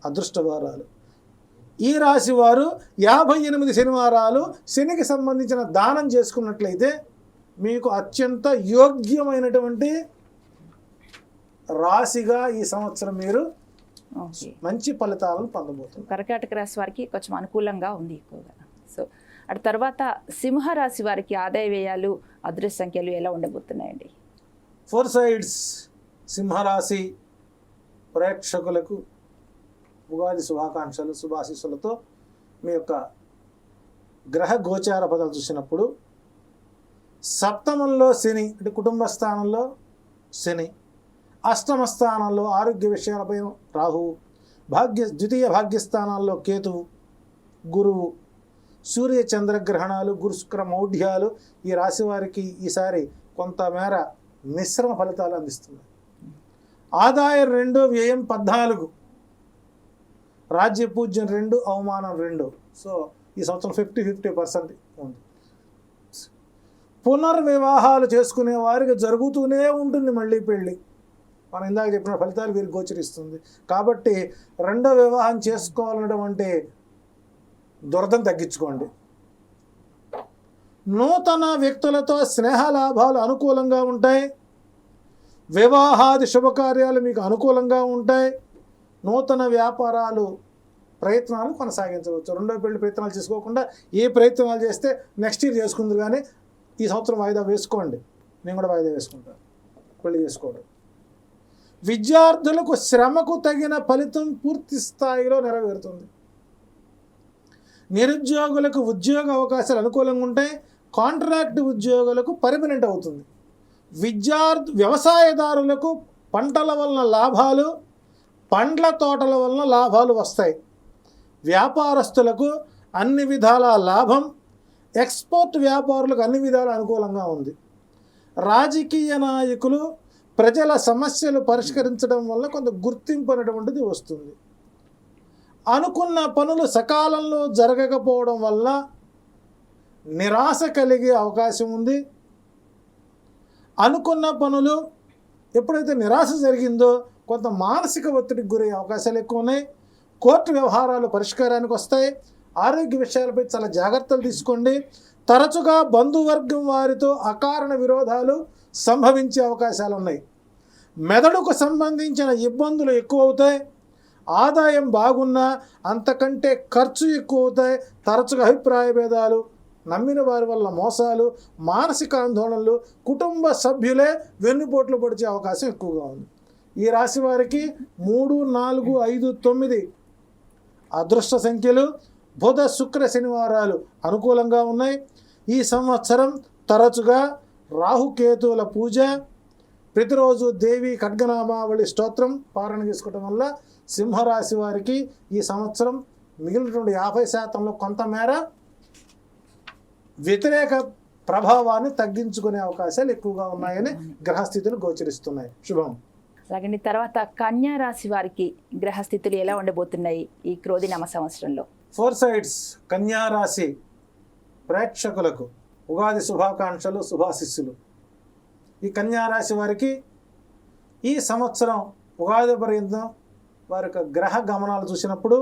అదృష్టవారాలు. ఈ రాశి వారు 58 శనివారాలు శనికి సంబంధించిన దానం చేసుకున్నట్లయితే మీకు అత్యంత యోగ్యమైనటువంటి రాశిగా ఈ సంవత్సరం మీరు మంచి ఫలితాలను పొందబోతున్నారు. కర్కాటక రాశి వారికి కొంచెం అనుకూలంగా ఉంది ఎక్కువగా. సో అటు తర్వాత సింహరాశి వారికి ఆదాయ వ్యయాలు, అదృష్ట సంఖ్యలు ఎలా ఉండబోతున్నాయండి? 4 సైడ్స్ సింహరాశి ప్రేక్షకులకు ఉగాది శుభాకాంక్షలు, శుభాశీస్సులతో మీ యొక్క గ్రహ గోచార పదాలు చూసినప్పుడు సప్తమంలో శని అంటే కుటుంబ స్థానంలో శని, అష్టమ స్థానంలో ఆరోగ్య విషయాలపై రాహువు, ద్వితీయ భాగ్యస్థానాల్లో కేతువు, గురువు, సూర్య చంద్రగ్రహణాలు, గురు శుక్ర మౌఢ్యాలు ఈ రాశి వారికి ఈసారి కొంతమేర మిశ్రమ ఫలితాలు అందిస్తున్నాయి. ఆదాయం 2, వ్యయం 14, రాజ్య పూజ్యం 2, అవమానం 2. సో ఈ సంవత్సరం 50% ఉంది. పునర్వివాహాలు చేసుకునే వారికి జరుగుతూనే ఉంటుంది మళ్ళీ పెళ్ళి. మనం ఇందాక చెప్పిన ఫలితాలు వీరికి గోచరిస్తుంది. కాబట్టి 2వ వివాహం చేసుకోవాలన్నటువంటి దురదను తగ్గించుకోండి. నూతన వ్యక్తులతో స్నేహ లాభాలు అనుకూలంగా ఉంటాయి. వివాహాది శుభకార్యాలు మీకు అనుకూలంగా ఉంటాయి. నూతన వ్యాపారాలు ప్రయత్నాలు కొనసాగించవచ్చు. 2వ పెళ్లి ప్రయత్నాలు చేసుకోకుండా ఏ ప్రయత్నాలు చేస్తే నెక్స్ట్ ఇయర్ చేసుకుందరు, కానీ ఈ సంవత్సరం వాయిదా వేసుకోండి. నేను కూడా వాయిదా వేసుకుంటాను పెళ్లి చేసుకోవడం. విద్యార్థులకు శ్రమకు తగిన ఫలితం పూర్తి స్థాయిలో నెరవేరుతుంది. నిరుద్యోగులకు ఉద్యోగ అవకాశాలు అనుకూలంగా ఉంటాయి. కాంట్రాక్ట్ ఉద్యోగులకు పర్మనెంట్ అవుతుంది. వ్యవసాయదారులకు పంటల వలన లాభాలు, పండ్ల తోటల వలన లాభాలు వస్తాయి. వ్యాపారస్తులకు అన్ని విధాల లాభం, ఎక్స్పోర్ట్ వ్యాపారులకు అన్ని విధాల అనుకూలంగా ఉంది. రాజకీయ నాయకులు ప్రజల సమస్యలు పరిష్కరించడం వల్ల కొంత గుర్తింపు అనేటువంటిది వస్తుంది. అనుకున్న పనులు సకాలంలో జరగకపోవడం వల్ల నిరాశ కలిగే అవకాశం ఉంది. అనుకున్న పనులు ఎప్పుడైతే నిరాశ జరిగిందో కొంత మానసిక ఒత్తిడికి గురయ్యే అవకాశాలు ఎక్కువ ఉన్నాయి. కోర్టు వ్యవహారాలు పరిష్కారానికి వస్తాయి. ఆరోగ్య విషయాలపై చాలా జాగ్రత్తలు తీసుకోండి. తరచుగా బంధువర్గం వారితో అకారణ విరోధాలు సంభవించే అవకాశాలు ఉన్నాయి. మెదడుకు సంబంధించిన ఇబ్బందులు ఎక్కువ అవుతాయి. ఆదాయం బాగున్నా అంతకంటే ఖర్చు ఎక్కువ అవుతాయి. తరచుగా అభిప్రాయ భేదాలు, నమ్మిన వారి వల్ల మోసాలు, మానసిక ఆందోళనలు, కుటుంబ సభ్యులే వెన్నుపోట్లు పొడిచే అవకాశం ఎక్కువగా ఉంది. ఈ రాశి వారికి 3, 4, 5, 9 అదృష్ట సంఖ్యలు. బుధ, శుక్ర, శనివారాలు అనుకూలంగా ఉన్నాయి. ఈ సంవత్సరం తరచుగా రాహుకేతువుల పూజ, ప్రతిరోజు దేవి ఖడ్గనామావళి స్తోత్రం పారాయణ చేసుకోవడం వల్ల సింహరాశి వారికి ఈ సంవత్సరం మిగిలినటువంటి 50%లో కొంతమేర వ్యతిరేక ప్రభావాన్ని తగ్గించుకునే అవకాశాలు ఎక్కువగా ఉన్నాయని గ్రహస్థితులు గోచరిస్తున్నాయి. శుభం. అలాగే తర్వాత కన్యా రాశి వారికి గ్రహస్థితులు ఎలా ఉండబోతున్నాయి ఈ క్రోధినామ సంవత్సరంలో? 4 సైడ్స్ కన్యా రాశి ప్రేక్షకులకు ఉగాది శుభాకాంక్షలు, శుభాశిస్సులు. ఈ కన్యా రాశి వారికి ఈ సంవత్సరం ఉగాది పర్యంతం వారి యొక్క గ్రహ గమనాలు చూసినప్పుడు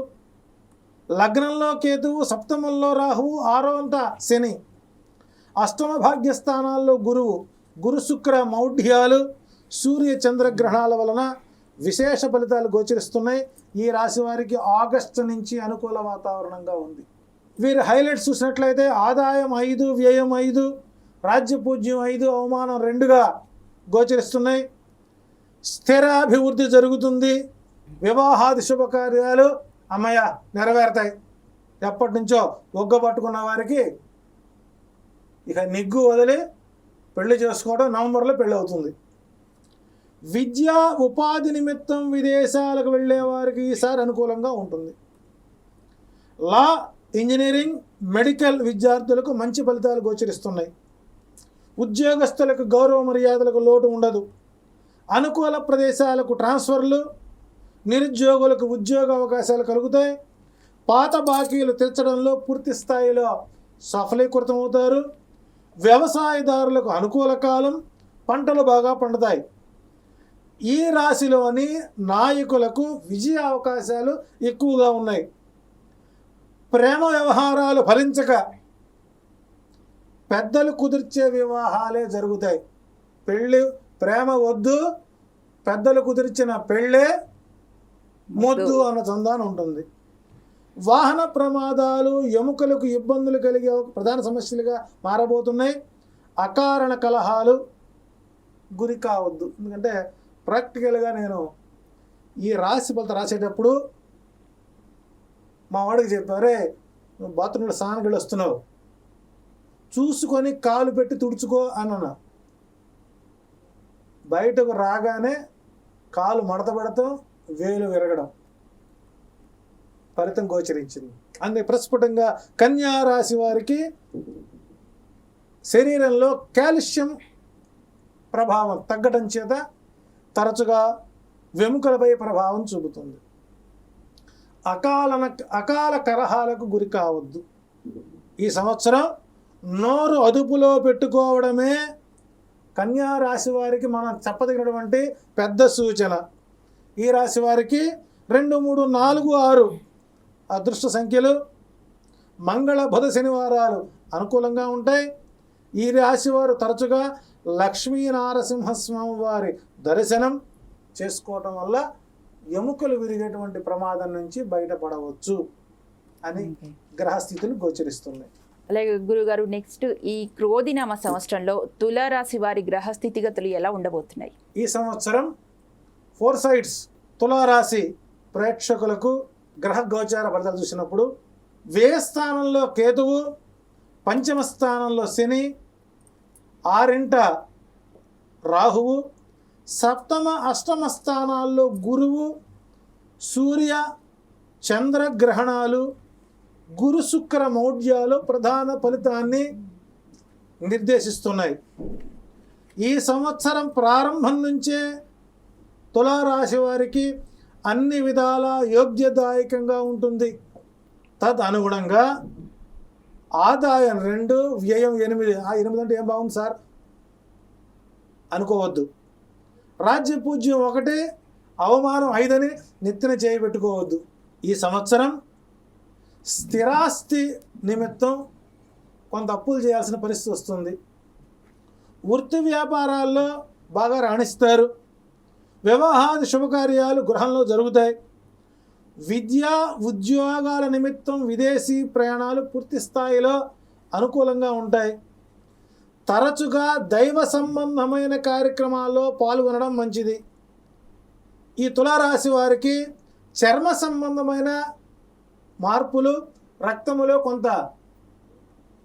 లగ్నంలో కేతువు, సప్తమంలో రాహువు, 6వ శని, అష్టమ భాగ్యస్థానాల్లో గురువు, గురు శుక్ర మౌఢ్యాలు, సూర్య చంద్రగ్రహణాల వలన విశేష ఫలితాలు గోచరిస్తున్నాయి. ఈ రాశి వారికి ఆగస్టు నుంచి అనుకూల వాతావరణంగా ఉంది. వీరి హైలైట్స్ చూసినట్లయితే ఆదాయం 5, వ్యయం 5, రాజ్య పూజ్యం 5, అవమానం 2గా గోచరిస్తున్నాయి. స్థిరాభివృద్ధి జరుగుతుంది. వివాహాది శుభకార్యాలు అమ్మయ్య నెరవేరుతాయి. ఎప్పటి నుంచో ఒగ్గ పట్టుకున్న వారికి ఇక నిగ్గు వదిలి పెళ్లి చేసుకోవడం, నవంబర్లో పెళ్ళి అవుతుంది. విద్యా ఉపాధి నిమిత్తం విదేశాలకు వెళ్ళే వారికి ఈసారి అనుకూలంగా ఉంటుంది. లా, ఇంజనీరింగ్, మెడికల్ విద్యార్థులకు మంచి ఫలితాలు గోచరిస్తున్నాయి. ఉద్యోగస్తులకు గౌరవ మర్యాదలకు లోటు ఉండదు. అనుకూల ప్రదేశాలకు ట్రాన్స్ఫర్లు, నిరుద్యోగులకు ఉద్యోగ అవకాశాలు కలుగుతాయి. పాత బాకీలు తీర్చడంలో పూర్తి స్థాయిలో సఫలీకృతమవుతారు. వ్యవసాయదారులకు అనుకూల కాలం, పంటలు బాగా పండుతాయి. ఈ రాశిలోని నాయకులకు విజయ అవకాశాలు ఎక్కువగా ఉన్నాయి. ప్రేమ వ్యవహారాలు ఫలించక పెద్దలు కుదిర్చే వివాహాలే జరుగుతాయి. ప్రేమ వద్దు, పెద్దలు కుదిర్చిన పెళ్ళే మొద్దు అన్న చందానం ఉంటుంది. వాహన ప్రమాదాలు, ఎముకలకు ఇబ్బందులు కలిగే ప్రధాన సమస్యలుగా మారబోతున్నాయి. అకారణ కలహాలు గురి కావద్దు. ఎందుకంటే ప్రాక్టికల్గా నేను ఈ రాశి ఫలితం రాసేటప్పుడు మా వాడికి చెప్పారే, నువ్వు బాత్రూంలో స్నానానికి వెళ్ళి వస్తున్నావు, చూసుకొని కాలు పెట్టి తుడుచుకో అన్న. బయటకు రాగానే కాలు మడత పెడతాం, వేలు విరగడం ఫలితం గోచరించింది. అందుకే ప్రస్ఫుటంగా కన్యా రాశి వారికి శరీరంలో కాల్షియం ప్రభావం తగ్గడం చేత తరచుగా వెముకలపై ప్రభావం చూపుతుంది. అకాల కలహాలకు గురి కావద్దు. ఈ సంవత్సరం నోరు అదుపులో పెట్టుకోవడమే కన్యా రాశి వారికి మనం చెప్పదగినటువంటి పెద్ద సూచన. ఈ రాశి వారికి 2, 3, 4, 6 అదృష్ట సంఖ్యలు. మంగళ, బుధ, శనివారాలు అనుకూలంగా ఉంటాయి. ఈ రాశి వారు తరచుగా లక్ష్మీనారసింహస్వామి వారి దర్శనం చేసుకోవటం వల్ల ఎముకలు విరిగేటువంటి ప్రమాదం నుంచి బయటపడవచ్చు అని గ్రహస్థితులు గోచరిస్తున్నాయి. అలాగే గురుగారు, నెక్స్ట్ ఈ క్రోధినామ సంవత్సరంలో తులారాశి వారి గ్రహ స్థితిగతులు ఎలా ఉండబోతున్నాయి? ఈ సంవత్సరం 4 సైడ్స్ తులారాశి ప్రేక్షకులకు గ్రహ గోచార ఫలితాలు చూసినప్పుడు వ్యయ స్థానంలో కేతువు, పంచమ స్థానంలో శని, 6వ రాహువు, సప్తమ, అష్టమ స్థానాల్లో గురువు, సూర్య, చంద్రగ్రహణాలు, గురు శుక్ర మౌఢ్యాలు ప్రధాన ఫలితాన్ని నిర్దేశిస్తున్నాయి. ఈ సంవత్సరం ప్రారంభం నుంచే తులారాశి వారికి అన్ని విధాల యోగ్యదాయకంగా ఉంటుంది. తదనుగుణంగా ఆదాయం 2, వ్యయం 8. 8 అంటే ఏం బాగుంది సార్ అనుకోవద్దు. రాజ్య పూజ్యం 1, అవమానం 5 అని నెత్తిన చేయబెట్టుకోవద్దు. ఈ సంవత్సరం స్థిరాస్తి నిమిత్తం కొంత అప్పులు చేయాల్సిన పరిస్థితి వస్తుంది. వృత్తి వ్యాపారాల్లో బాగా రాణిస్తారు. వివాహాది శుభకార్యాలు గృహంలో జరుగుతాయి. విద్యా ఉద్యోగాల నిమిత్తం విదేశీ ప్రయాణాలు పూర్తి స్థాయిలో అనుకూలంగా ఉంటాయి. తరచుగా దైవ సంబంధమైన కార్యక్రమాల్లో పాల్గొనడం మంచిది. ఈ తులారాశి వారికి చర్మ సంబంధమైన మార్పులు, రక్తములో కొంత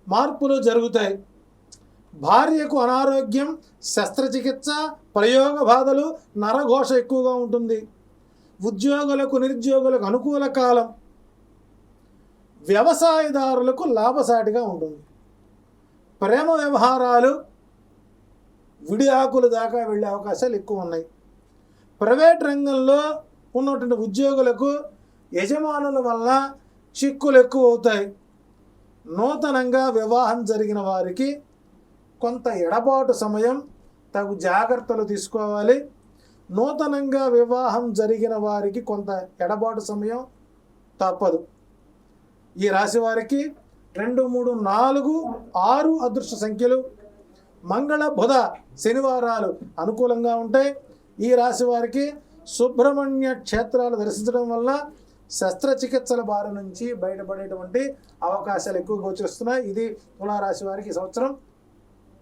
మార్పులు జరుగుతాయి. భార్యకు అనారోగ్యం, శస్త్రచికిత్స, ప్రయోగ బాధలు, నరఘోష ఎక్కువగా ఉంటుంది. ఉద్యోగులకు, నిరుద్యోగులకు అనుకూల కాలం. వ్యవసాయదారులకు లాభసాటిగా ఉంటుంది. ప్రేమ వ్యవహారాలు విడి ఆకుల దాకా వెళ్ళే అవకాశాలు ఎక్కువ ఉన్నాయి. ప్రైవేట్ రంగంలో ఉన్నటువంటి ఉద్యోగులకు యజమానుల వల్ల చిక్కులు ఎక్కువ అవుతాయి. నూతనంగా వివాహం జరిగిన వారికి కొంత ఎడబాటు సమయం, తగు జాగ్రత్తలు తీసుకోవాలి. నూతనంగా వివాహం జరిగిన వారికి కొంత ఎడబాటు సమయం తప్పదు. ఈ రాశి వారికి 2, 3, 4, 6 అదృష్ట సంఖ్యలు. మంగళ, బుధ, శనివారాలు అనుకూలంగా ఉంటాయి. ఈ రాశి వారికి సుబ్రహ్మణ్య క్షేత్రాలు దర్శించడం వల్ల శస్త్రచికిత్సల బారి నుంచి బయటపడేటువంటి అవకాశాలు ఎక్కువ గోచరిస్తున్నాయి. ఇది తులారాశి వారికి ఈ సంవత్సరం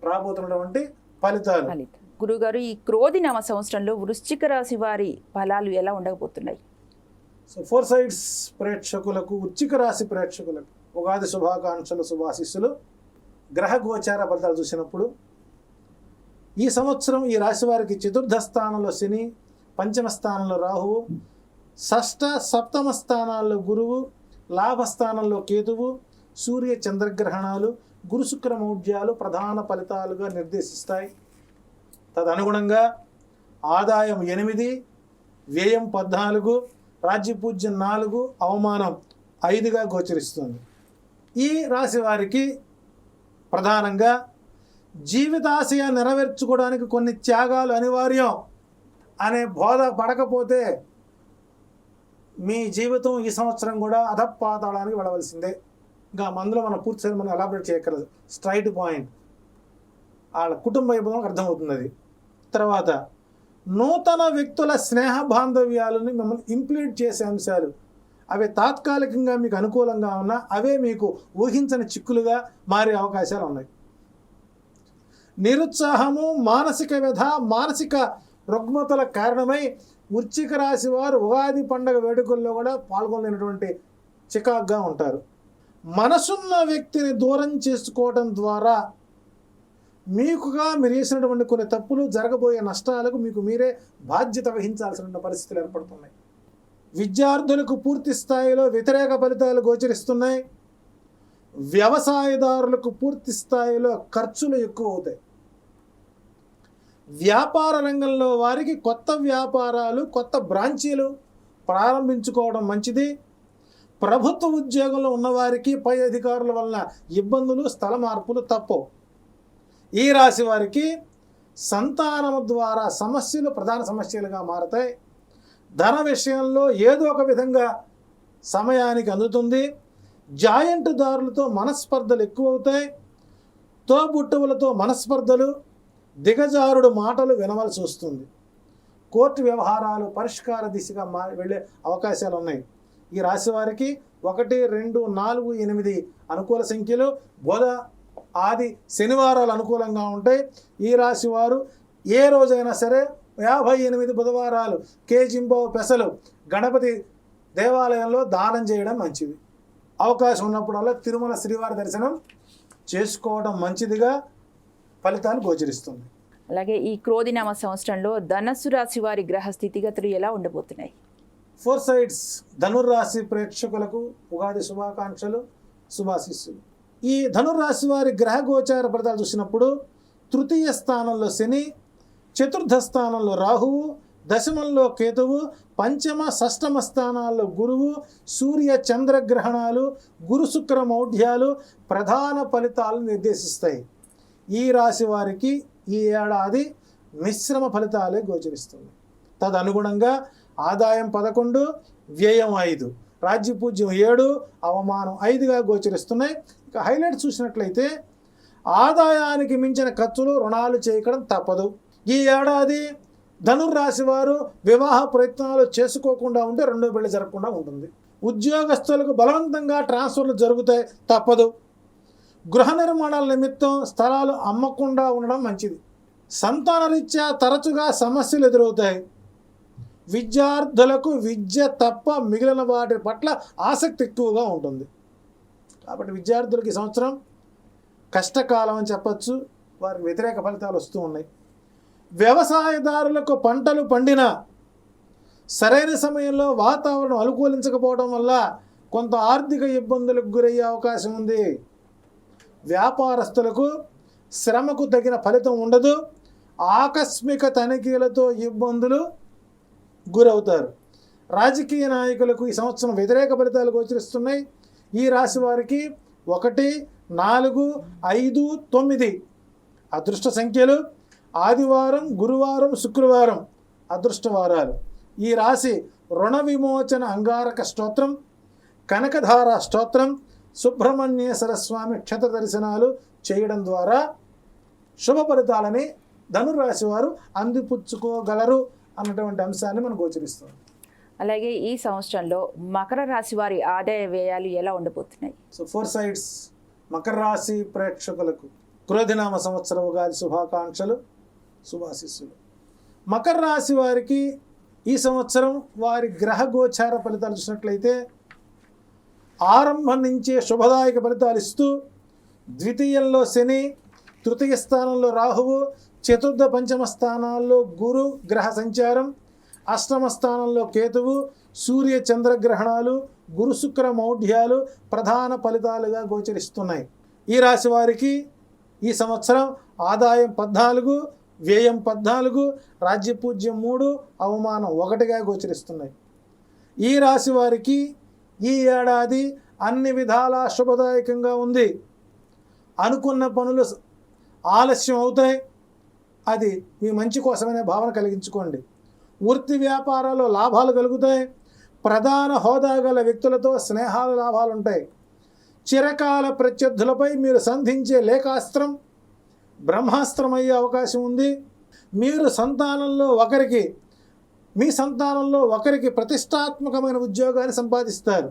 రాబోతున్నటువంటి ఫలితాలు. గురుగారు, ఈ క్రోధినామ సంవత్సరంలో వృశ్చిక రాశి వారి ఫలాలు ఎలా ఉండకపోతున్నాయి? సో ఫోర్ సైడ్స్ ప్రేక్షకులకు, వృశ్చిక రాశి ప్రేక్షకులకు ఉగాది శుభాకాంక్షలు, శుభాశీస్సులు. గ్రహ గోచార ఫలితాలు చూసినప్పుడు ఈ సంవత్సరం ఈ రాశి వారికి చతుర్థ స్థానంలో శని, పంచమ స్థానంలో రాహువు, షష్ఠ సప్తమ స్థానాల్లో గురువు, లాభస్థానంలో కేతువు, సూర్య చంద్రగ్రహణాలు, గురు శుక్ర మౌఢ్యాలు ప్రధాన ఫలితాలుగా నిర్దేశిస్తాయి. తదనుగుణంగా ఆదాయం 8, వ్యయం 14, రాజ్యపూజ్యం 4, అవమానం 5గా గోచరిస్తుంది. ఈ రాశి వారికి ప్రధానంగా జీవితాశయ నెరవేర్చుకోవడానికి కొన్ని త్యాగాలు అనివార్యం అనే బోధ పడకపోతే మీ జీవితం ఈ సంవత్సరం కూడా అధపాతాళానికి వెళ్ళవలసిందే. ఇంకా మందులో మనం పూర్తిగా మనం ఎలాబరేట్ చేయక్కర్లేదు, స్ట్రైట్ పాయింట్. వాళ్ళ కుటుంబ వైభవం అర్థమవుతుంది అది. తర్వాత నూతన వ్యక్తుల స్నేహ బాంధవ్యాలని మిమ్మల్ని ఇంప్లీట్ చేసే అంశాలు, అవి తాత్కాలికంగా మీకు అనుకూలంగా ఉన్నా అవే మీకు ఊహించని చిక్కులుగా మారే అవకాశాలు ఉన్నాయి. నిరుత్సాహము, మానసిక వ్యధ, మానసిక రుగ్మతల కారణమై వృశ్చిక రాశి వారు ఉగాది పండగ వేడుకల్లో కూడా పాల్గొనలేనటువంటి చికాగ్గా ఉంటారు. మనసున్న వ్యక్తిని దూరం చేసుకోవడం ద్వారా మీకుగా మీరు చేసినటువంటి కొన్ని తప్పులు, జరగబోయే నష్టాలకు మీకు మీరే బాధ్యత వహించాల్సిన పరిస్థితులు ఏర్పడుతున్నాయి. విద్యార్థులకు పూర్తి స్థాయిలో వ్యతిరేక ఫలితాలు గోచరిస్తున్నాయి. వ్యవసాయదారులకు పూర్తి స్థాయిలో ఖర్చులు ఎక్కువ అవుతాయి. వ్యాపార రంగంలో వారికి కొత్త వ్యాపారాలు, కొత్త బ్రాంచీలు ప్రారంభించుకోవడం మంచిది. ప్రభుత్వ ఉద్యోగంలో ఉన్నవారికి పై అధికారుల వలన ఇబ్బందులు, స్థల మార్పులు తప్పవు. ఈ రాశి వారికి సంతానము ద్వారా సమస్యలు ప్రధాన సమస్యలుగా మారతాయి. ధన విషయంలో ఏదో ఒక విధంగా సమయానికి అందుతుంది. జాయింట్ దారులతో మనస్పర్ధలు ఎక్కువ అవుతాయి. తోబుట్టువులతో మనస్పర్ధలు, దిగజారుడు మాటలు వినవలసి వస్తుంది. కోర్టు వ్యవహారాలు పరిష్కార దిశగా వెళ్ళే అవకాశాలు ఉన్నాయి. ఈ రాశి వారికి 1, 2, 4, 8 అనుకూల సంఖ్యలు. బుధ, ఆది, శనివారాలు అనుకూలంగా ఉంటాయి. ఈ రాశి వారు ఏ రోజైనా సరే 58 బుధవారాలు కేజింబావు పెసలు గణపతి దేవాలయంలో దానం చేయడం మంచిది. అవకాశం ఉన్నప్పుడల్లా తిరుమల శ్రీవారి దర్శనం చేసుకోవడం మంచిదిగా ఫలితాలు గోచరిస్తుంది. అలాగే ఈ క్రోధినామ సంవత్సరంలో ధనస్సు రాశి వారి గ్రహ స్థితిగతులు ఎలా ఉండబోతున్నాయి? ఫోర్ సైడ్స్ ధనుర్రాశి ప్రేక్షకులకు ఉగాది శుభాకాంక్షలు, శుభాశీస్సులు. ఈ ధనుర్రాశి వారి గ్రహ గోచార ఫలితాలు చూసినప్పుడు తృతీయ స్థానంలో శని, చతుర్థ స్థానంలో రాహువు, దశమంలో కేతువు, పంచమ షష్టమ స్థానాల్లో గురువు, సూర్య చంద్రగ్రహణాలు, గురు శుక్ర మౌఢ్యాలు ప్రధాన ఫలితాలను నిర్దేశిస్తాయి. ఈ రాశి వారికి ఈ ఏడాది మిశ్రమ ఫలితాలే గోచరిస్తుంది. తదనుగుణంగా ఆదాయం 11, వ్యయం 5, రాజ్యపూజ్యం 7, అవమానం 5గా గోచరిస్తున్నాయి. ఇక హైలైట్ చూసినట్లయితే ఆదాయానికి మించిన ఖర్చులు, రుణాలు చేయడం తప్పదు. ఈ ఏడాది ధనుర్రాశి వారు వివాహ ప్రయత్నాలు చేసుకోకుండా ఉంటే రెండో పెళ్లి జరగకుండా ఉంటుంది. ఉద్యోగస్తులకు బలవంతంగా ట్రాన్స్ఫర్లు జరుగుతాయి, తప్పదు. గృహ నిర్మాణాల నిమిత్తం స్థలాలు అమ్మకుండా ఉండడం మంచిది. సంతానరీత్యా తరచుగా సమస్యలు ఎదురవుతాయి. విద్యార్థులకు విద్య తప్ప మిగిలిన వాటి పట్ల ఆసక్తి ఎక్కువగా ఉంటుంది. కాబట్టి విద్యార్థులకు ఈ సంవత్సరం కష్టకాలం అని చెప్పచ్చు. వారికి వ్యతిరేక ఫలితాలు వస్తూ ఉన్నాయి. వ్యవసాయదారులకు పంటలు పండినా సరైన సమయంలో వాతావరణం అనుకూలించకపోవడం వల్ల కొంత ఆర్థిక ఇబ్బందులకు గురయ్యే అవకాశం ఉంది. వ్యాపారస్తులకు శ్రమకు తగిన ఫలితం ఉండదు. ఆకస్మిక తనిఖీలతో ఇబ్బందులు గురవుతారు. రాజకీయ నాయకులకు ఈ సంవత్సరం వ్యతిరేక ఫలితాలు గోచరిస్తున్నాయి. ఈ రాశి వారికి 1, 4, 5, 9 అదృష్ట సంఖ్యలు. ఆదివారం, గురువారం, శుక్రవారం అదృష్టవారాలు. ఈ రాశి రుణ విమోచన అంగారక స్తోత్రం, కనకధార స్తోత్రం, సుబ్రహ్మణ్యేశ్వర స్వామి క్షేత్ర దర్శనాలు చేయడం ద్వారా శుభ ఫలితాలని ధనుర్రాశి వారు అందిపుచ్చుకోగలరు అన్నటువంటి అంశాన్ని మనం గోచరిస్తుంది. అలాగే ఈ సంవత్సరంలో మకర రాశి వారి ఆదాయ వ్యయాలు ఎలా ఉండబోతున్నాయి? సో ఫోర్ సైడ్స్ మకర రాశి ప్రేక్షకులకు క్రోధినామ సంవత్సర ఉగాది శుభాకాంక్షలు, శుభాశీస్సులు. మకర రాశి వారికి ఈ సంవత్సరం వారి గ్రహ గోచార ఫలితాలు చూసినట్లయితే ఆరంభం నుంచే శుభదాయక ఫలితాలు ఇస్తూ ద్వితీయంలో శని, తృతీయ స్థానంలో రాహువు, చతుర్థ పంచమ స్థానాల్లో గురు గ్రహ సంచారం, అష్టమ స్థానంలో కేతువు, సూర్య చంద్రగ్రహణాలు, గురు శుక్ర మౌఢ్యాలు ప్రధాన ఫలితాలుగా గోచరిస్తున్నాయి. ఈ రాశి వారికి ఈ సంవత్సరం ఆదాయం 14, వ్యయం 14, రాజ్యపూజ్యం 3, అవమానం 1గా గోచరిస్తున్నాయి. ఈ రాశి వారికి ఈ ఏడాది అన్ని విధాలా శుభదాయకంగా ఉంది. అనుకున్న పనులు ఆలస్యం అవుతాయి, అది మీ మంచి కోసమనే భావన కలిగించుకోండి. వృత్తి వ్యాపారాల్లో లాభాలు కలుగుతాయి. ప్రధాన హోదా గల వ్యక్తులతో స్నేహాల లాభాలు ఉంటాయి. చిరకాల ప్రత్యర్థులపై మీరు సంధించే లేఖాస్త్రం బ్రహ్మాస్త్రం అయ్యే అవకాశం ఉంది. మీరు మీ సంతానంలో ఒకరికి ప్రతిష్టాత్మకమైన ఉద్యోగాన్ని సంపాదిస్తారు.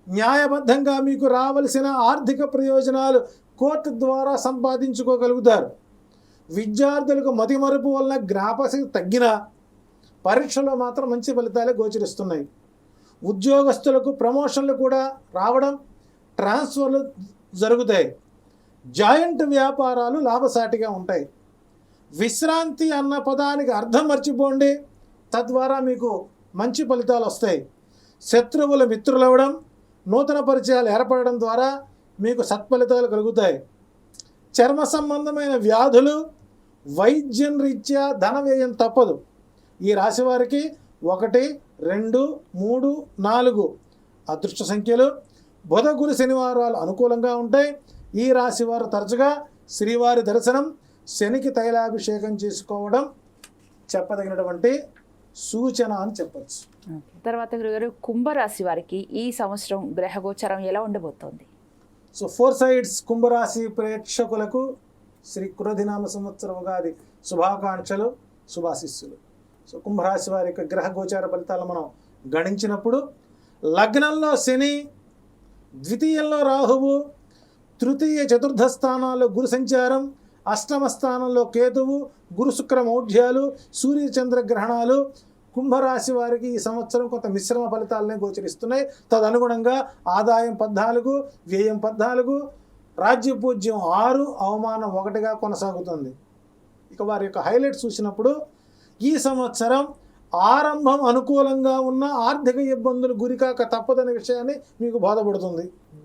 న్యాయబద్ధంగా మీకు రావలసిన ఆర్థిక ప్రయోజనాలు కోర్టు ద్వారా సంపాదించుకోగలుగుతారు. విద్యార్థులకు మతిమరుపు వలన జ్ఞాపకశక్తి తగ్గినా పరీక్షలో మాత్రం మంచి ఫలితాలే గోచరిస్తున్నాయి. ఉద్యోగస్తులకు ప్రమోషన్లు కూడా రావడం, ట్రాన్స్ఫర్లు జరుగుతాయి. జాయింట్ వ్యాపారాలు లాభసాటిగా ఉంటాయి. విశ్రాంతి అన్న పదానికి అర్థం మర్చిపోండి, తద్వారా మీకు మంచి ఫలితాలు వస్తాయి. శత్రువుల మిత్రులవ్వడం, నూతన పరిచయాలు ఏర్పడడం ద్వారా మీకు సత్ఫలితాలు కలుగుతాయి. చర్మ సంబంధమైన వ్యాధులు, వైద్యం రీత్యా ధన వ్యయం తప్పదు. ఈ రాశి వారికి 1, 2, 3, 4 అదృష్ట సంఖ్యలు. బుధ గురు శనివారాలు అనుకూలంగా ఉంటాయి. ఈ రాశి వారు తరచుగా శ్రీవారి దర్శనం, శనికి తైలాభిషేకం చేసుకోవడం చెప్పదగినటువంటి సూచన అని చెప్పచ్చు. తర్వాత గురుగారు, కుంభరాశి వారికి ఈ సంవత్సరం గ్రహగోచారం ఎలా ఉండబోతోంది? సో 4 సైడ్స్ కుంభరాశి ప్రేక్షకులకు శ్రీ క్రోధినామ సంవత్సర ఉగాది శుభాకాంక్షలు, శుభాశిస్సులు. సో కుంభరాశి వారి యొక్క గ్రహ గోచార ఫలితాలు మనం గణించినప్పుడు లగ్నంలో శని, ద్వితీయంలో రాహువు, తృతీయ చతుర్థ స్థానాల్లో గురు సంచారం, అష్టమ స్థానంలో కేతువు, గురు శుక్ర మౌఢ్యాలు, సూర్య చంద్ర గ్రహణాలు కుంభరాశి వారికి ఈ సంవత్సరం కొంత మిశ్రమ ఫలితాలనే గోచరిస్తున్నాయి. తదనుగుణంగా ఆదాయం 14, వ్యయం 14, రాజ్యపూజ్యం 6, అవమానం 1గా కొనసాగుతుంది. ఇక వారి యొక్క హైలైట్స్ చూసినప్పుడు ఈ సంవత్సరం ఆరంభం అనుకూలంగా ఉన్న ఆర్థిక ఇబ్బందులు గురికాక తప్పదనే విషయాన్ని మీకు బోధపడుతుంది.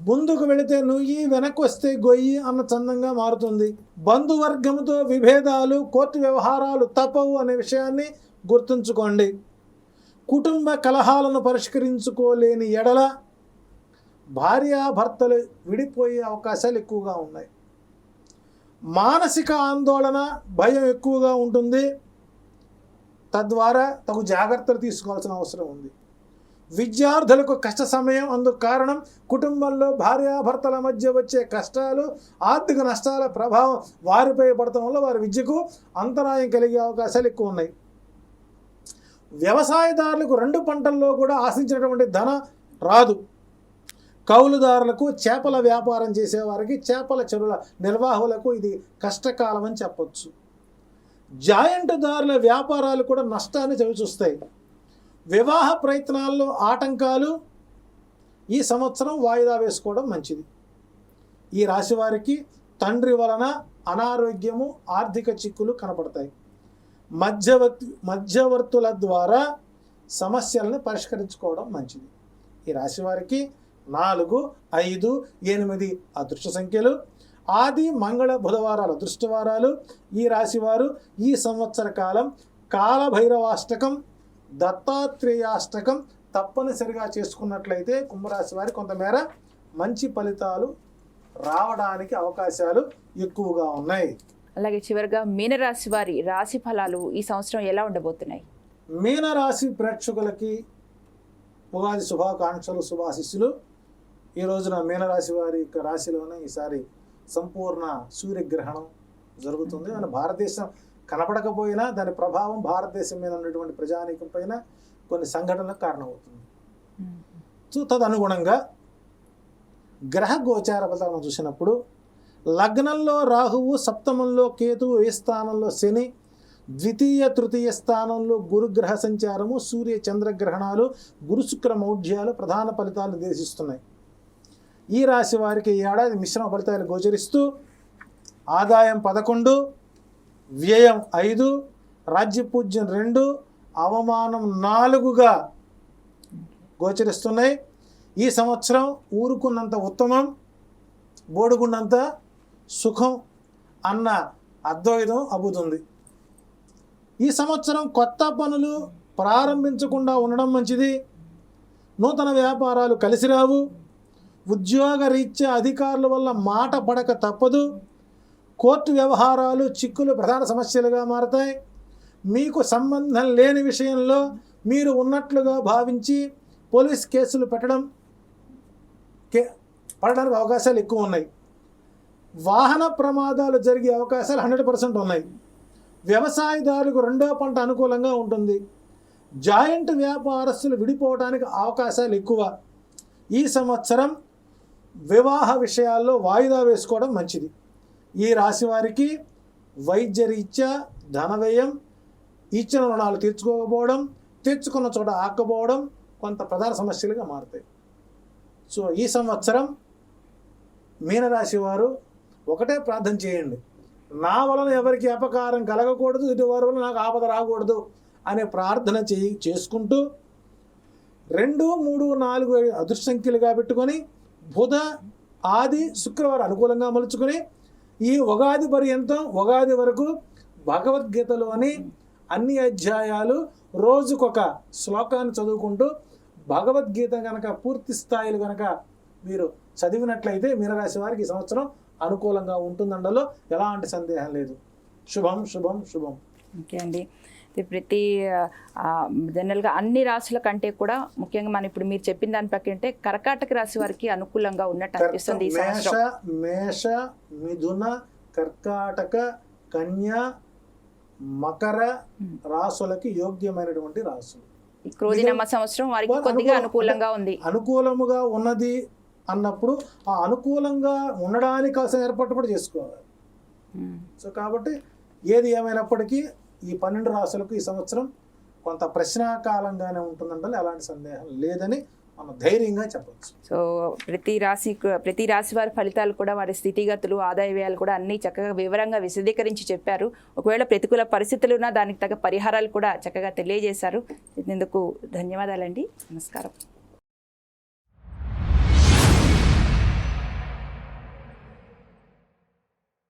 ముందుకు వెళితే నుయ్యి, వెనక్కి వస్తే గొయ్యి అన్న చందంగా మారుతుంది. బంధువర్గంతో విభేదాలు, కోర్టు వ్యవహారాలు తప్పవు అనే విషయాన్ని గుర్తుంచుకోండి. కుటుంబ కలహాలను పరిష్కరించుకోలేని ఎడల భార్యాభర్తలు విడిపోయే అవకాశాలు ఎక్కువగా ఉన్నాయి. మానసిక ఆందోళన, భయం ఎక్కువగా ఉంటుంది. తద్వారా తగు జాగ్రత్తలు తీసుకోవాల్సిన అవసరం ఉంది. విద్యార్థులకు కష్ట సమయం, అందుకు కారణం కుటుంబంలో భార్యాభర్తల మధ్య వచ్చే కష్టాలు, ఆర్థిక నష్టాల ప్రభావం వారిపై పడటం వల్ల వారి విద్యకు అంతరాయం కలిగే అవకాశాలు ఎక్కువ ఉన్నాయి. వ్యవసాయదారులకు 2 పంటల్లో కూడా ఆశించినటువంటి ధన రాదు. కౌలుదారులకు, చేపల వ్యాపారం చేసేవారికి, చేపల చెరువుల నిర్వాహకులకు ఇది కష్టకాలం అని చెప్పొచ్చు. జాయింట్దారుల వ్యాపారాలు కూడా నష్టాన్ని చవిచూస్తాయి. వివాహ ప్రయత్నాల్లో ఆటంకాలు ఈ సంవత్సరం వాయిదా వేసుకోవడం మంచిది. ఈ రాశి వారికి తండ్రి వలన అనారోగ్యము, ఆర్థిక చిక్కులు కనపడతాయి. మధ్యవర్తుల ద్వారా సమస్యలను పరిష్కరించుకోవడం మంచిది. ఈ రాశి వారికి 4, 5, 8 అదృష్ట సంఖ్యలు. ఆది, మంగళ, బుధవారాలు అదృష్టవారాలు. ఈ రాశివారు ఈ సంవత్సర కాలం కాలభైరవాష్టకం, దత్తాత్రేయాష్టకం తప్పనిసరిగా చేసుకున్నట్లయితే కుంభరాశి వారి కొంతమేర మంచి ఫలితాలు రావడానికి అవకాశాలు ఎక్కువగా ఉన్నాయి. అలాగే చివరిగా మీనరాశి వారి రాశి ఫలాలు ఈ సంవత్సరం ఎలా ఉండబోతున్నాయి? మీనరాశి ప్రేక్షకులకి ఉగాది శుభాకాంక్షలు, శుభాశిస్సులు. ఈ రోజున మీనరాశి వారి యొక్క రాశిలోనే ఈసారి సంపూర్ణ సూర్యగ్రహణం జరుగుతుంది. మన భారతదేశం కనపడకపోయినా దాని ప్రభావం భారతదేశం మీద ఉన్నటువంటి ప్రజానీకం పైన కొన్ని సంఘటనలకు కారణమవుతుంది. సో తదనుగుణంగా గ్రహ గోచార ఫలితాలను చూసినప్పుడు లగ్నంలో రాహువు, సప్తమంలో కేతువు, ఏ స్థానంలో శని, ద్వితీయ తృతీయ స్థానంలో గురుగ్రహ సంచారము, సూర్య చంద్రగ్రహణాలు, గురు శుక్ర మౌఢ్యాలు ప్రధాన ఫలితాలు నిర్దేశిస్తున్నాయి. ఈ రాశి వారికి ఈ ఏడాది మిశ్రమ ఫలితాలు గోచరిస్తూ ఆదాయం 11, వ్యయం 5, రాజ్యపూజ్యం 2, అవమానం 4గా గోచరిస్తున్నాయి. ఈ సంవత్సరం ఊరుకున్నంత ఉత్తమం, బోడుకున్నంత సుఖం అన్న అద్వైతం అబ్బుతుంది. ఈ సంవత్సరం కొత్త పనులు ప్రారంభించకుండా ఉండడం మంచిది. నూతన వ్యాపారాలు కలిసి రావు. ఉద్యోగ రీత్యా అధికారుల వల్ల మాట పడక తప్పదు. కోర్టు వ్యవహారాలు చిక్కులు ప్రధాన సమస్యలుగా మారతాయి. మీకు సంబంధం లేని విషయంలో మీరు ఉన్నట్లుగా భావించి పోలీస్ కేసులు పడడానికి అవకాశాలు ఎక్కువ ఉన్నాయి. వాహన ప్రమాదాలు జరిగే అవకాశాలు 100% ఉన్నాయి. వ్యవసాయదారులకు 2వ పంట అనుకూలంగా ఉంటుంది. జాయింట్ వ్యాపారస్తులు విడిపోవడానికి అవకాశాలు ఎక్కువ. ఈ సంవత్సరం వివాహ విషయాల్లో వాయిదా వేసుకోవడం మంచిది. ఈ రాశి వారికి వైద్య రీత్యా ధన వ్యయం, ఇచ్చిన రుణాలు తీర్చుకోకపోవడం, తెచ్చుకున్న చోట ఆక్కపోవడం కొంత ప్రధాన సమస్యలుగా మారుతాయి. సో ఈ సంవత్సరం మీనరాశి వారు ఒకటే ప్రార్థన చేయండి, నా వలన ఎవరికి అపకారం కలగకూడదు, ఇటువారి వలన నాకు ఆపద రాకూడదు అనే ప్రార్థన చేసుకుంటూ 2, 3, 4 అదృష్ట సంఖ్యలుగా పెట్టుకొని బుధ, ఆది, శుక్రవారం అనుకూలంగా మలుచుకొని ఈ ఉగాది పర్యంతం, ఉగాది వరకు భగవద్గీతలోని అన్ని అధ్యాయాలు రోజుకొక శ్లోకాన్ని చదువుకుంటూ భగవద్గీత కనుక పూర్తి స్థాయిలో కనుక మీరు చదివినట్లయితే మీనరాశి వారికి ఈ సంవత్సరం అనుకూలంగా ఉంటుందండలో ఎలాంటి సందేహం లేదు. శుభం శుభం శుభం. ఓకే అండి. ప్రతి జనరల్గా అన్ని రాశుల కంటే కూడా ముఖ్యంగా మనం ఇప్పుడు మీరు చెప్పిన దాని ప్రకారం కర్కాటక రాశి వారికి అనుకూలంగా ఉన్నట్టు అనిపిస్తుంది. మేష, మిథున, కర్కాటక, కన్య, మకర రాశులకి యోగ్యమైనటువంటి రాశులు. క్రోధినామ సంవత్సరం వారికి కొద్దిగా అనుకూలంగా ఉంది. అనుకూలముగా ఉన్నది అన్నప్పుడు ఆ అనుకూలంగా ఉండడానికి కావాల్సిన ఏర్పాటు కూడా చేసుకోవాలి. సో కాబట్టి ఏది ఏమైనప్పటికీ ఈ 12 రాశులకు ఈ సంవత్సరం కొంత ప్రశ్నాకాలంగానే ఉంటుందంటే ఎలాంటి సందేహం లేదని మనం ధైర్యంగా చెప్పచ్చు. సో ప్రతి రాశి వారి ఫలితాలు కూడా, వారి స్థితిగతులు, ఆదాయ వ్యయాలు కూడా అన్నీ చక్కగా వివరంగా విశదీకరించి చెప్పారు. ఒకవేళ ప్రతికూల పరిస్థితులు ఉన్నా దానికి తగ్గ పరిహారాలు కూడా చక్కగా తెలియజేశారు. ఇందుకు ధన్యవాదాలండి. నమస్కారం.